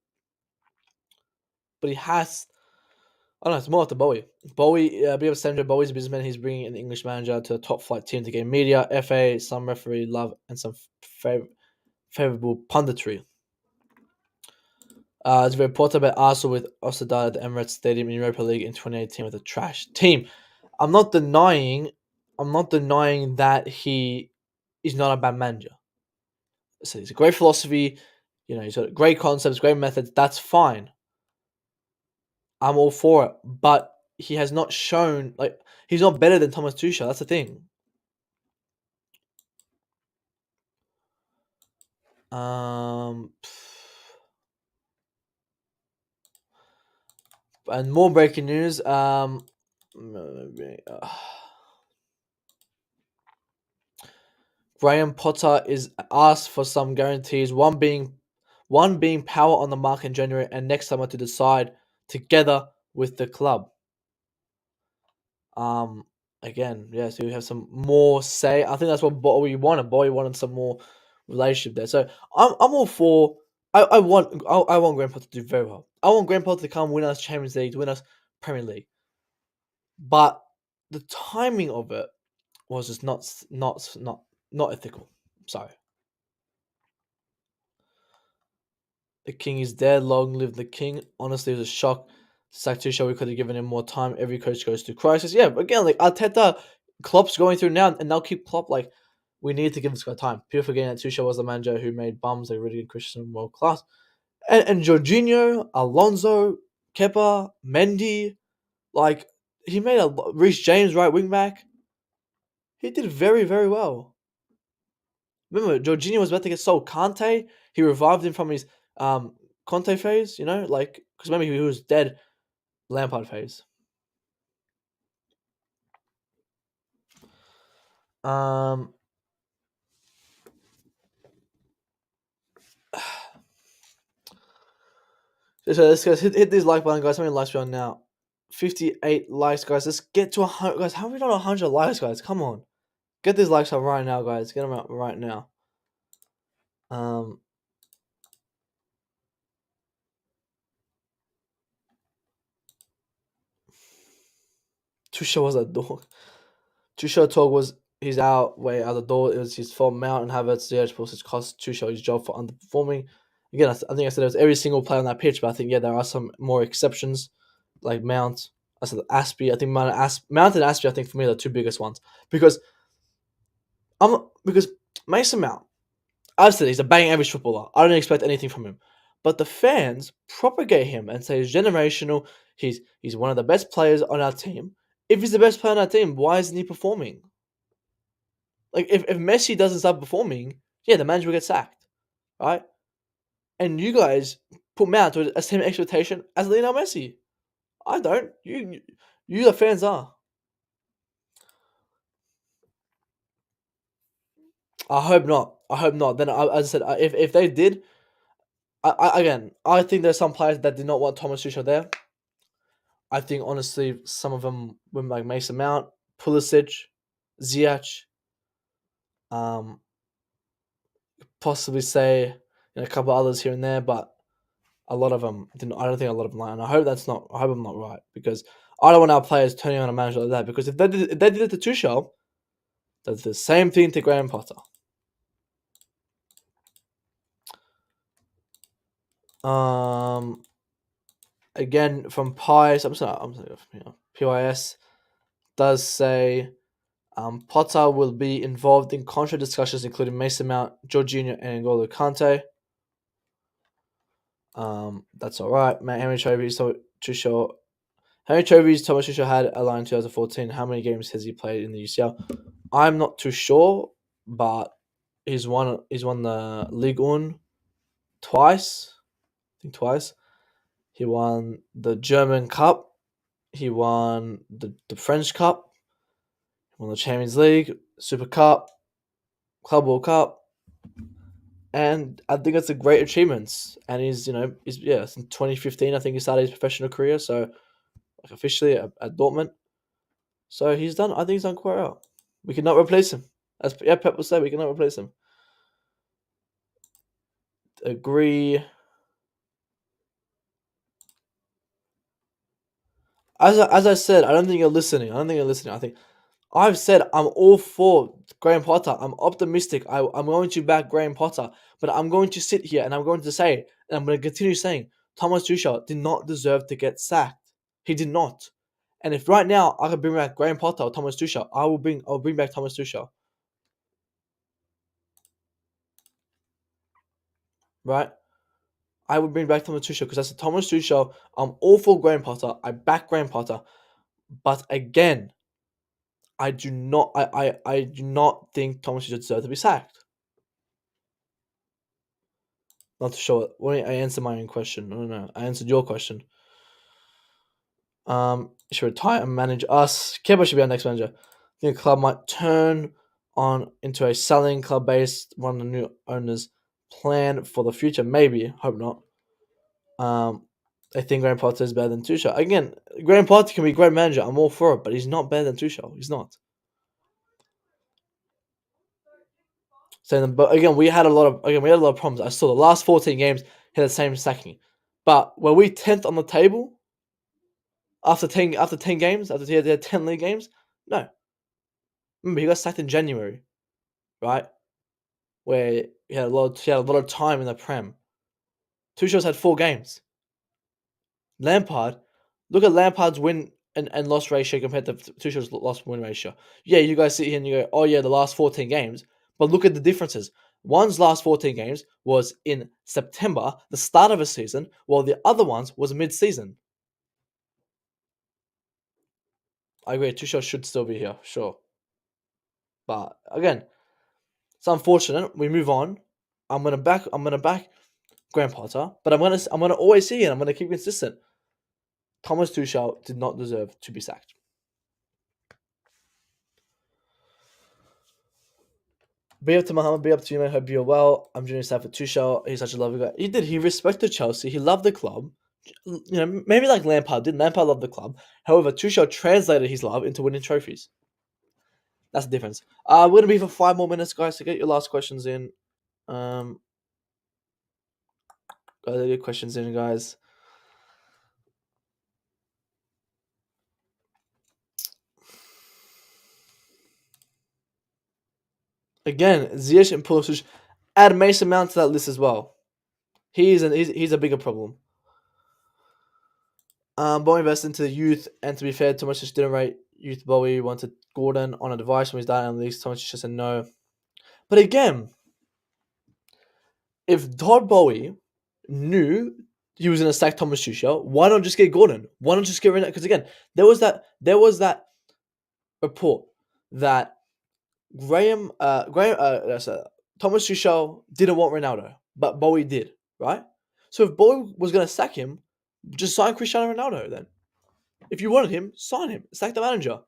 But he has. I don't know. It's more up to Boehly. Boehly, a bit of Sandro. Boehly's a businessman. He's bringing an English manager to a top flight team to gain media, FA, some referee love, and some favorable punditry. There's a report about Arsenal with Ossadar at the Emirates Stadium in Europa League in 2018 with a trash team. I'm not denying that he is not a bad manager. So he's a great philosophy, he's got great concepts, great methods. That's fine. I'm all for it, but he has not shown he's not better than Thomas Tuchel. That's the thing. And more breaking news. Graham Potter is asked for some guarantees. One being power on the market in January and next summer to decide together with the club. Again, so we have some more say. I think that's what Boehly wanted. Boehly wanted some more relationship there. So I'm all for. I want Graham Potter to do very well. I want Graham Potter to come win us Champions League, win us Premier League. But the timing of it was just not ethical. Sorry. The king is dead. Long live the king. Honestly, it was a shock. Sack Tuchel, we could have given him more time. Every coach goes through crisis. Yeah, but again, Arteta, Klopp's going through now, and they'll keep Klopp. We need to give this guy time. People forgetting that Tuchel was the manager who made bums like Rudiger, Christian, world class. And Jorginho, Alonso, Kepa, Mendy, he made a Reece James right wing back. He did very, very well. Remember, Jorginho was about to get sold. Kante, he revived him from his Conte phase, because maybe he was dead. Lampard phase. So let's guys hit this like button, guys. How many likes we on now? 58 likes, guys. Let's get to 100, guys. How are we not 100 likes, guys? Come on, get these likes up right now, guys. Get them up right now. Tuchel was a dog. Tuchel talk he's way out the door. It was his fault. Mount and Havertz, the process cost Tuchel his job for underperforming. Again, I think I said it was every single player on that pitch, but I think there are some more exceptions, like Mount. I said Aspie. I think Mount and Aspie. I think for me are the two biggest ones because Mason Mount. I've said he's a bang average footballer. I don't expect anything from him, but the fans propagate him and say he's generational. He's one of the best players on our team. If he's the best player on our team, why isn't he performing? If Messi doesn't start performing, the manager will get sacked, right? And you guys put Mount to the same expectation as Lionel Messi. I don't. You the fans are. I hope not. Then, as I said, if they did, I think there's some players that did not want Thomas Tuchel there. I think honestly, some of them were like Mason Mount, Pulisic, Ziyech, possibly say a couple others here and there, but a lot of them didn't. I don't think a lot of them like, and I hope I'm not right because I don't want our players turning on a manager like that. Because if they did it to Tuchel, that's the same thing to Graham Potter. Again from Pies, PYS does say Potter will be involved in contract discussions, including Mason Mount, George Jr., and N'Golo Kante. That's all right. Henry Trophies, Tuchel. Henry Trophies, Thomas Tuchel had a line in 2014. How many games has he played in the UCL? I'm not too sure, but he's won the Ligue 1 twice. I think twice. He won the German Cup. He won the French Cup. He won the Champions League, Super Cup, Club World Cup. And I think it's a great achievement. And he's since 2015, I think he started his professional career. So, like officially at Dortmund. So he's done. I think he's done quite well. We cannot replace him. As Pep will say, we cannot replace him. Agree. As I said, I don't think you're listening. I think I've said I'm all for Graham Potter. I'm optimistic. I'm going to back Graham Potter. But I'm going to sit here and I'm going to say, and I'm going to continue saying, Thomas Tuchel did not deserve to get sacked. He did not. And if right now I could bring back Graham Potter or Thomas Tuchel, I'll bring back Thomas Tuchel. Right? I would bring back Thomas Tuchel because that's Thomas Tuchel. I'm all for Graham Potter. I back Graham Potter. But again, I do not think Thomas Tuchel deserves to be sacked. Not sure. Why don't I answer my own question? No. I answered your question. Should retire and manage us. Kepa should be our next manager. I think the club might turn into a selling club based one of the new owners' plan for the future. Maybe. Hope not. I think Graham Potter is better than Tuchel. Again, Graham Potter can be a great manager. I'm all for it, but he's not better than Tuchel. He's not. But again, we had a lot of problems. I saw the last 14 games had the same sacking, but were we 10th on the table after 10 games? After he had 10 league games? No. Remember, he got sacked in January, right? Where he had a lot of time in the Prem. Tuchel's had 4 games. Lampard, look at Lampard's win and loss ratio compared to Tuchel's loss win ratio. Yeah, you guys sit here and you go, oh yeah, the last 14 games. But look at the differences. One's last 14 games was in September, the start of a season, while the other ones was mid-season. I agree, Tuchel should still be here, sure. But again, it's unfortunate. We move on. I'm gonna back Graham Potter, but I'm gonna always see it. I'm gonna keep consistent. Thomas Tuchel did not deserve to be sacked. Be up to Muhammad, be up to you, man. Hope you're well. I'm doing stuff for Tuchel. He's such a lovely guy. He did. He respected Chelsea. He loved the club. Maybe like Lampard did. Lampard loved the club. However, Tuchel translated his love into winning trophies. That's the difference. We're gonna be for 5 more minutes, guys. To get your last questions in. Get your questions in, guys. Again, Ziyech and Pulisic. Add Mason Mount to that list as well. He's a bigger problem. Boehly invested into the youth, and to be fair, Thomas just didn't rate youth. Boehly wanted Gordon on advice from his dad, and at least Thomas just said no. But again, if Todd Boehly knew he was going to sack Thomas Tuchel, why not just get Gordon? Why not just get Ronaldo? Because again, there was that report that Thomas Tuchel didn't want Ronaldo, but Boehly did, right? So if Boehly was going to sack him, just sign Cristiano Ronaldo then. If you wanted him, sign him. Sack the manager.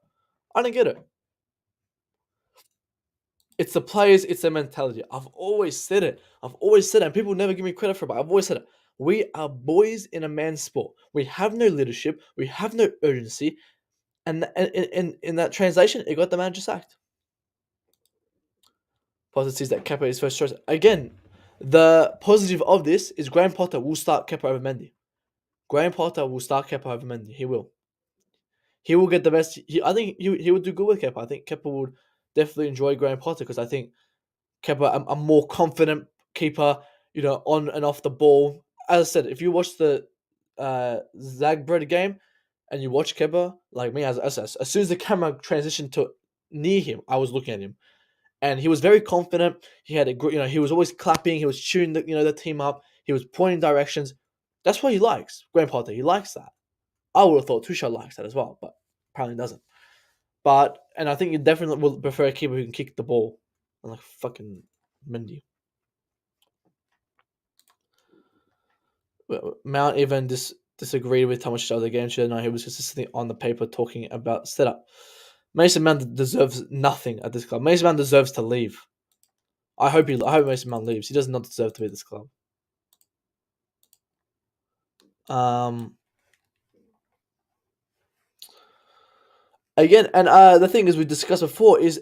I don't get it. It's the players, it's their mentality. I've always said it. And people never give me credit for it, but I've always said it. We are boys in a man's sport. We have no leadership. We have no urgency. And in that translation, it got the manager sacked. Positive sees that Kepa is first choice. Again, the positive of this is Graham Potter will start Kepa over Mendy. Graham Potter will start Kepa over Mendy. He will. He will get the best. I think he would do good with Kepa. I think Kepa would definitely enjoy Graham Potter because I think Kepa a more confident keeper, on and off the ball. as I said, if you watch the Zagreb game and you watch Kepa, like me, as soon as the camera transitioned to near him, I was looking at him, and he was very confident. He had he was always clapping. He was cheering the team up. He was pointing directions. That's what he likes, Graham Potter. He likes that. I would have thought Tuchel likes that as well, but apparently doesn't. And I think you definitely will prefer a keeper who can kick the ball, like fucking Mendy. Mount even disagreed with Thomas Tuchel the game. She didn't know he was consistently on the paper talking about setup. Mason Mount deserves nothing at this club. Mason Mount deserves to leave. I hope Mason Mount leaves. He does not deserve to be at this club. Again, and the thing is we discussed before is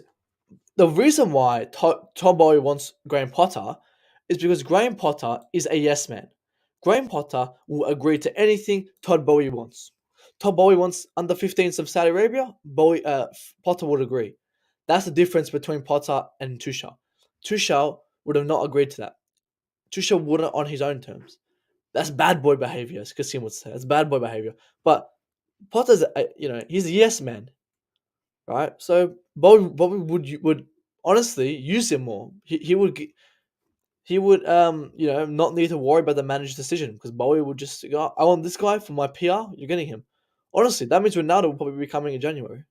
the reason why Todd Boehly wants Graham Potter is because Graham Potter is a yes man. Graham Potter will agree to anything Todd Boehly wants. Todd Boehly wants under 15s of Saudi Arabia. Potter would agree. That's the difference between Potter and Tuchel. Tuchel would have not agreed to that. Tuchel wouldn't on his own terms. That's bad boy behavior, as Kasim would say. That's bad boy behavior. But Potter's, he's a yes man, right? So Bobby would honestly use him more. He would not need to worry about the manager's decision because Bowie would just go, I want this guy for my PR. You're getting him. Honestly, that means Ronaldo will probably be coming in January.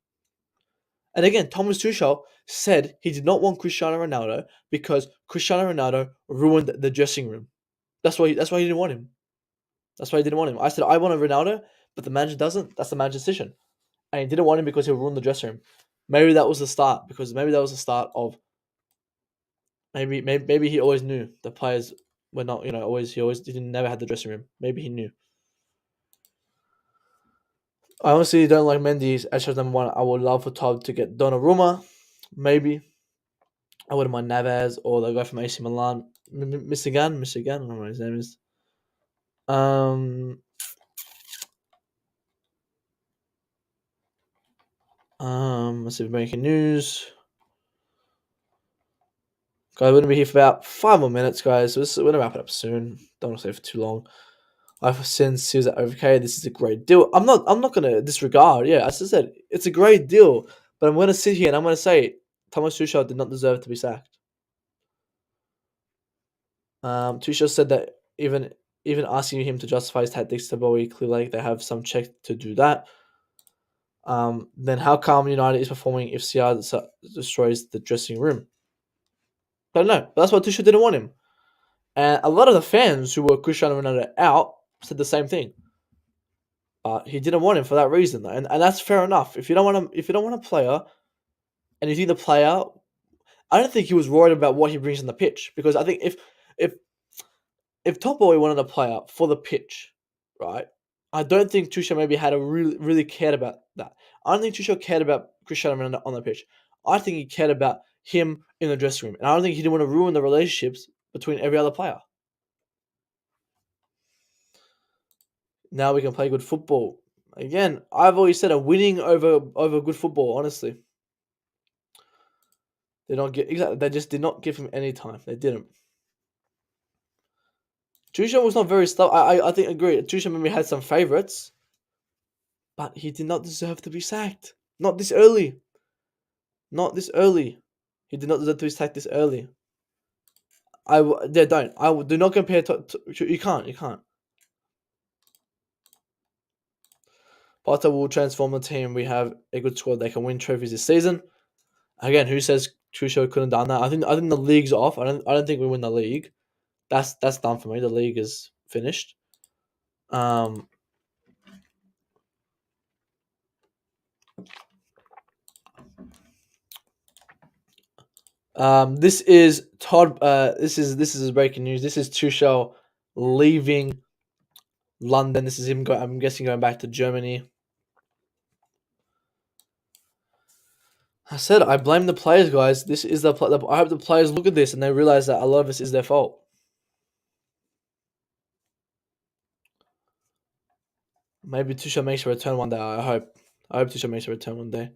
And again, Thomas Tuchel said he did not want Cristiano Ronaldo because Cristiano Ronaldo ruined the dressing room. That's why he didn't want him. That's why he didn't want him. I said I want a Ronaldo, but the manager doesn't. That's the manager's decision. And he didn't want him because he'll ruin the dressing room. Maybe that was the start of maybe he always knew the players were not he didn't never had the dressing room. Maybe he knew. I honestly don't like Mendy's as number one. I would love for Todd to get Donnarumma. Maybe I wouldn't mind Navas or the guy from AC Milan, Michigan. I don't know what his name is. Let's see if we're making news. Guys, we're gonna be here for about 5 more minutes, guys. So we're gonna wrap it up soon. Don't want to stay for too long. I've since he was at OFFICALLY. This is a great deal. I'm not gonna disregard. Yeah, as I said, it's a great deal. But I'm gonna sit here and I'm gonna say Thomas Tuchel did not deserve to be sacked. Tuchel said that even asking him to justify his tactics to Bowie, clearly they have some check to do that. Then how come United is performing if CR destroys the dressing room? I don't know. That's why Tuchel didn't want him. And a lot of the fans who were Cristiano Ronaldo out said the same thing. He didn't want him for that reason, and that's fair enough. If you don't want a player, and you think the player, I don't think he was worried about what he brings on the pitch because I think if Top Boy wanted a player for the pitch, right? I don't think Tuchel maybe had a really cared about that. I don't think Tuchel cared about Cristiano Ronaldo on the pitch. I think he cared about him in the dressing room, and I don't think he didn't want to ruin the relationships between every other player. Now we can play good football. Again, I've always said a winning over good football, honestly. They just did not give him any time. They didn't. Tuchel was not very I think agree. Tuchel maybe had some favourites, but he did not deserve to be sacked. Not this early. Not this early. He did not deserve to be sacked this early. Do not compare you can't. Potter will transform the team. We have a good squad. They can win trophies this season. Again, who says Tuchel couldn't have done that? I think the league's off. I don't think we win the league. That's done for me. The league is finished. This is Todd. This is breaking news. This is Tuchel leaving London. This is him. I'm guessing going back to Germany. I said I blame the players, guys. This is I hope the players look at this and they realize that a lot of this is their fault. Maybe Tuchel makes a return one day. I hope Tuchel makes a return one day.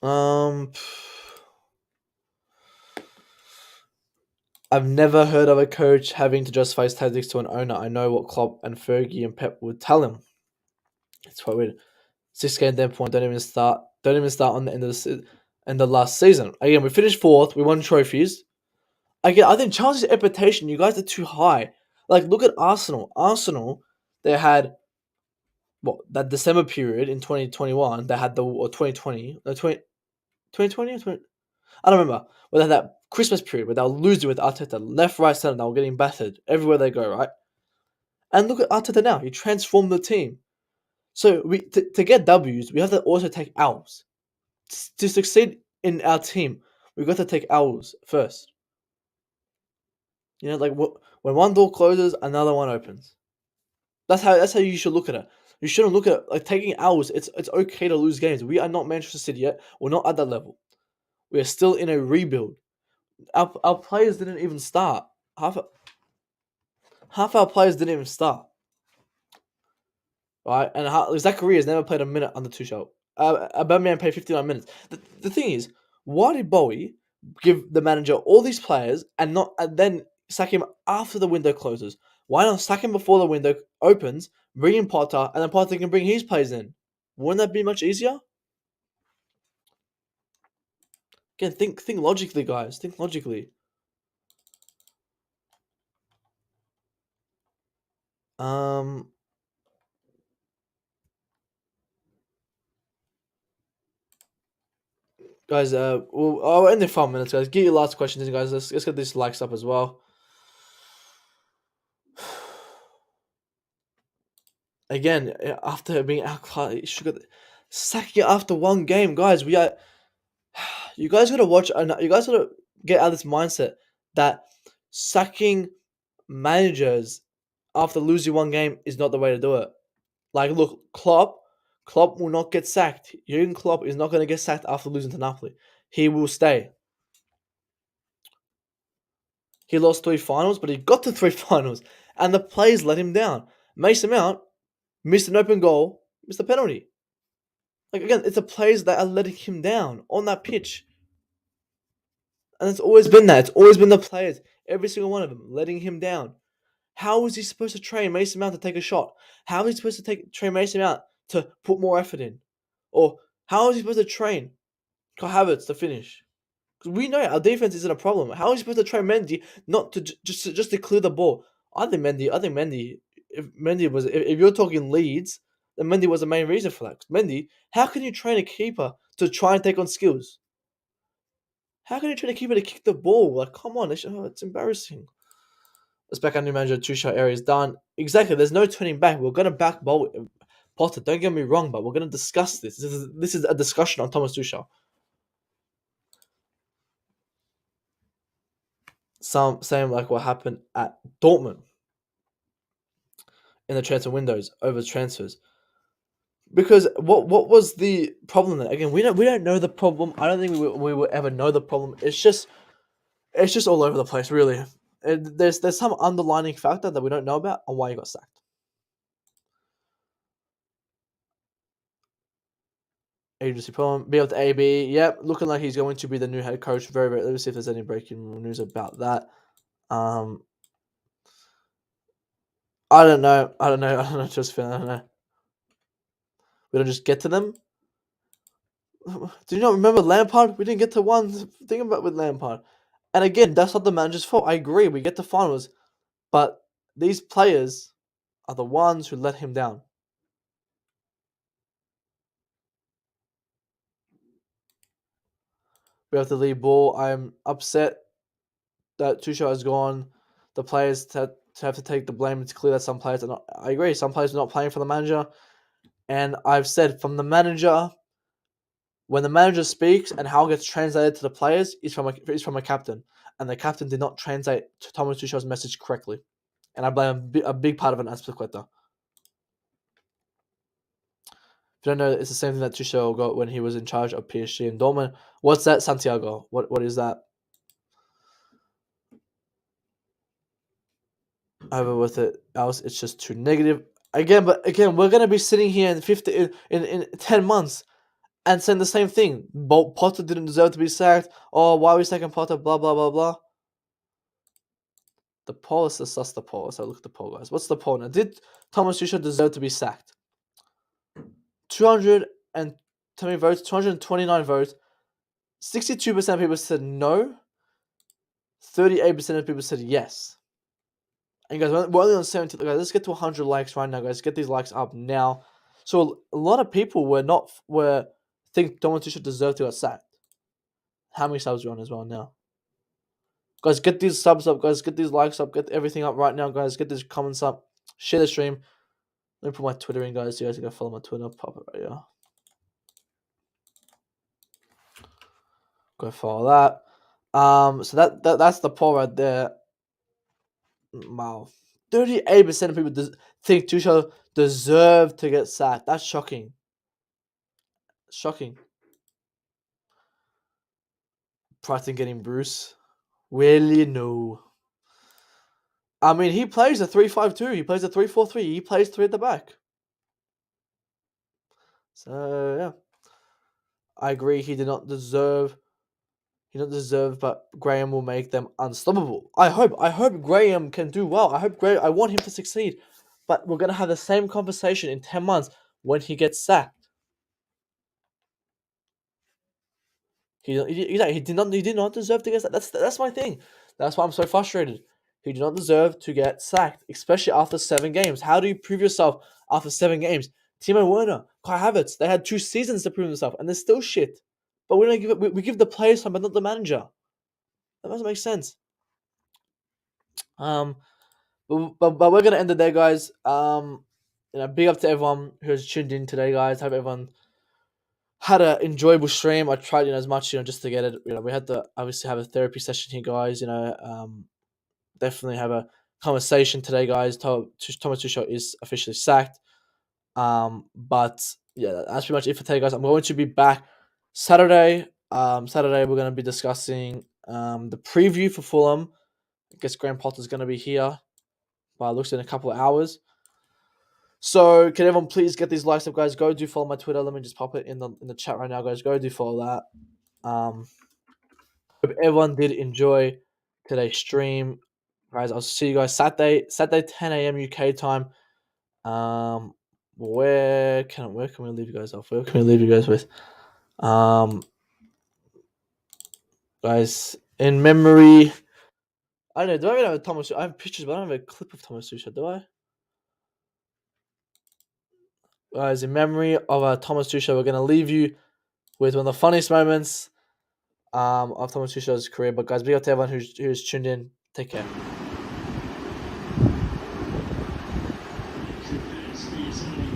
Um, I've never heard of a coach having to justify his tactics to an owner. I know what Klopp and Fergie and Pep would tell him. It's quite weird. 6 game dead point. Don't even start. Don't even start on the end of the last season. Again, we finished fourth. We won trophies. Again, I think Chelsea's reputation. You guys are too high. Like, look at Arsenal. Arsenal, they had that December period in 2021. They had or 2020. No, 2020 or 20, I don't remember. But they had that Christmas period where they were losing with Arteta, left, right, center. They were getting battered everywhere they go, right? And look at Arteta now. He transformed the team. So to get W's, we have to also take L's. To succeed in our team, we've got to take L's first. You know, like when one door closes, another one opens. That's how you should look at it. You shouldn't look at it like taking L's. It's okay to lose games. We are not Manchester City yet. We're not at that level. We are still in a rebuild. Our players didn't even start. Half our players didn't even start. Right? And Zachary has never played a minute under Tuchel. Aubameyang played 59 minutes. The thing is, why did Boehly give the manager all these players and then sack him after the window closes? Why not sack him before the window opens, bring in Potter, and then Potter can bring his players in? Wouldn't that be much easier? Again, think logically, guys. Think logically. Guys, I'll end in 5 minutes, guys. Get your last questions in, guys. Let's get these likes up as well. Again, after being out, sacking it after one game, guys. You guys gotta watch. You guys gotta get out of this mindset that sacking managers after losing one game is not the way to do it. Like, look, Klopp will not get sacked. Jurgen Klopp is not going to get sacked after losing to Napoli. He will stay. He lost 3 finals, but he got to 3 finals, and the players let him down. Mason Mount missed an open goal, missed a penalty. Like, again, it's the players that are letting him down on that pitch. And it's always been that. It's always been the players, every single one of them, letting him down. How is he supposed to train Mason Mount to take a shot? How is he supposed to train Mason Mount to put more effort in? Or how is he supposed to train Kai Havertz to finish? Because we know our defense isn't a problem. How is he supposed to train Mendy not to just to clear the ball? I think Mendy. If you're talking leads, then Mendy was the main reason for that. Mendy, how can you train a keeper to try and take on skills? How can you train a keeper to kick the ball? Like, come on, it's embarrassing. Let's back our new manager. Tuchel area is done. Exactly. There's no turning back. We're gonna back Potter. Don't get me wrong, but we're gonna discuss this. This is a discussion on Thomas Tuchel. Same like what happened at Dortmund in the transfer windows over transfers. Because what was the problem then? Again, we don't know the problem. I don't think we will ever know the problem. It's just all over the place, really. There's some underlying factor that we don't know about on why he got sacked. Agency problem. Be able to AB. Yep, looking like he's going to be the new head coach. Very, very. Let me see if there's any breaking news about that. I don't know. Just I don't know. We don't just get to them. Do you not remember Lampard? We didn't get to one thing about with Lampard. And again, that's not the manager's fault. I agree. We get to finals, but these players are the ones who let him down. We have the lead ball. I'm upset that Tuchel has gone. The players to have to take the blame. It's clear that some players are not. I agree. Some players are not playing for the manager, and I've said from the manager, when the manager speaks and how it gets translated to the players is from a captain, and the captain did not translate to Thomas Tuchel's message correctly, and I blame a big part of it on Azpilicueta. If you don't know, it's the same thing that Tuchel got when he was in charge of PSG and Dortmund. What's that, Santiago? What is that? Over with it. Else, it's just too negative. Again, we're gonna be sitting here in 10 months, and saying the same thing. Potter didn't deserve to be sacked. Oh, why are we sacking Potter? Blah blah blah blah. The poll is just the poll. So look at the poll, guys. What's the poll now? Did Thomas Tuchel deserve to be sacked? 200 and how many votes? 229 votes. 62% of people said no. 38% of people said yes. And guys, we're only on 70. Guys, let's get to 100 likes right now, guys. Get these likes up now. So a lot of people think Thomas Tuchel deserved to get sacked. How many subs are we on as well now? Guys, get these subs up, guys. Get these likes up. Get everything up right now, guys. Get these comments up. Share the stream. Let me put my Twitter in, guys. So you guys can go follow my Twitter. Pop it right here. Go follow that. So that's the poll right there. Wow. 38% of people think Tuchel deserved to get sacked. That's shocking. Shocking. Brighton getting Bruce. Really? No. I mean, he plays a 3-5-2. He plays a 3-4-3. He plays 3 at the back. So, yeah. I agree. He did not deserve, but Graham will make them unstoppable. I hope Graham can do well. I want him to succeed. But we're going to have the same conversation in 10 months when he gets sacked. He did not deserve to get sacked. That's my thing. That's why I'm so frustrated. He did not deserve to get sacked, especially after 7 games. How do you prove yourself after 7 games? Timo Werner, Kai Havertz, they had 2 seasons to prove themselves, and they're still shit. But we don't give it. We give the players time, but not the manager. That doesn't make sense. But we're gonna end it there, guys. Big up to everyone who has tuned in today, guys. Hope everyone had an enjoyable stream. I tried, as much, just to get it. We had to obviously have a therapy session here, guys. Definitely have a conversation today, guys. Thomas Tuchel is officially sacked. But yeah, that's pretty much it for today, guys. I'm going to be back Saturday. Saturday we're going to be discussing the preview for Fulham. I guess Graham Potter's going to be here by looks in a couple of hours. So can everyone please get these likes up, guys? Go do follow my Twitter. Let me just pop it in the chat right now, guys. Go do follow that. Hope everyone did enjoy today's stream, guys. I'll see you guys Saturday 10 a.m. UK time. Where can we leave you guys off? Where can we leave you guys with? Guys, in memory. I don't know. Do I even have a Thomas? I have pictures, but I don't have a clip of Thomas Tuchel. Do I? Guys, in memory of Thomas Tuchel, we're gonna leave you with one of the funniest moments of Thomas Tuchel's career. But guys, big up to everyone who's tuned in. Take care.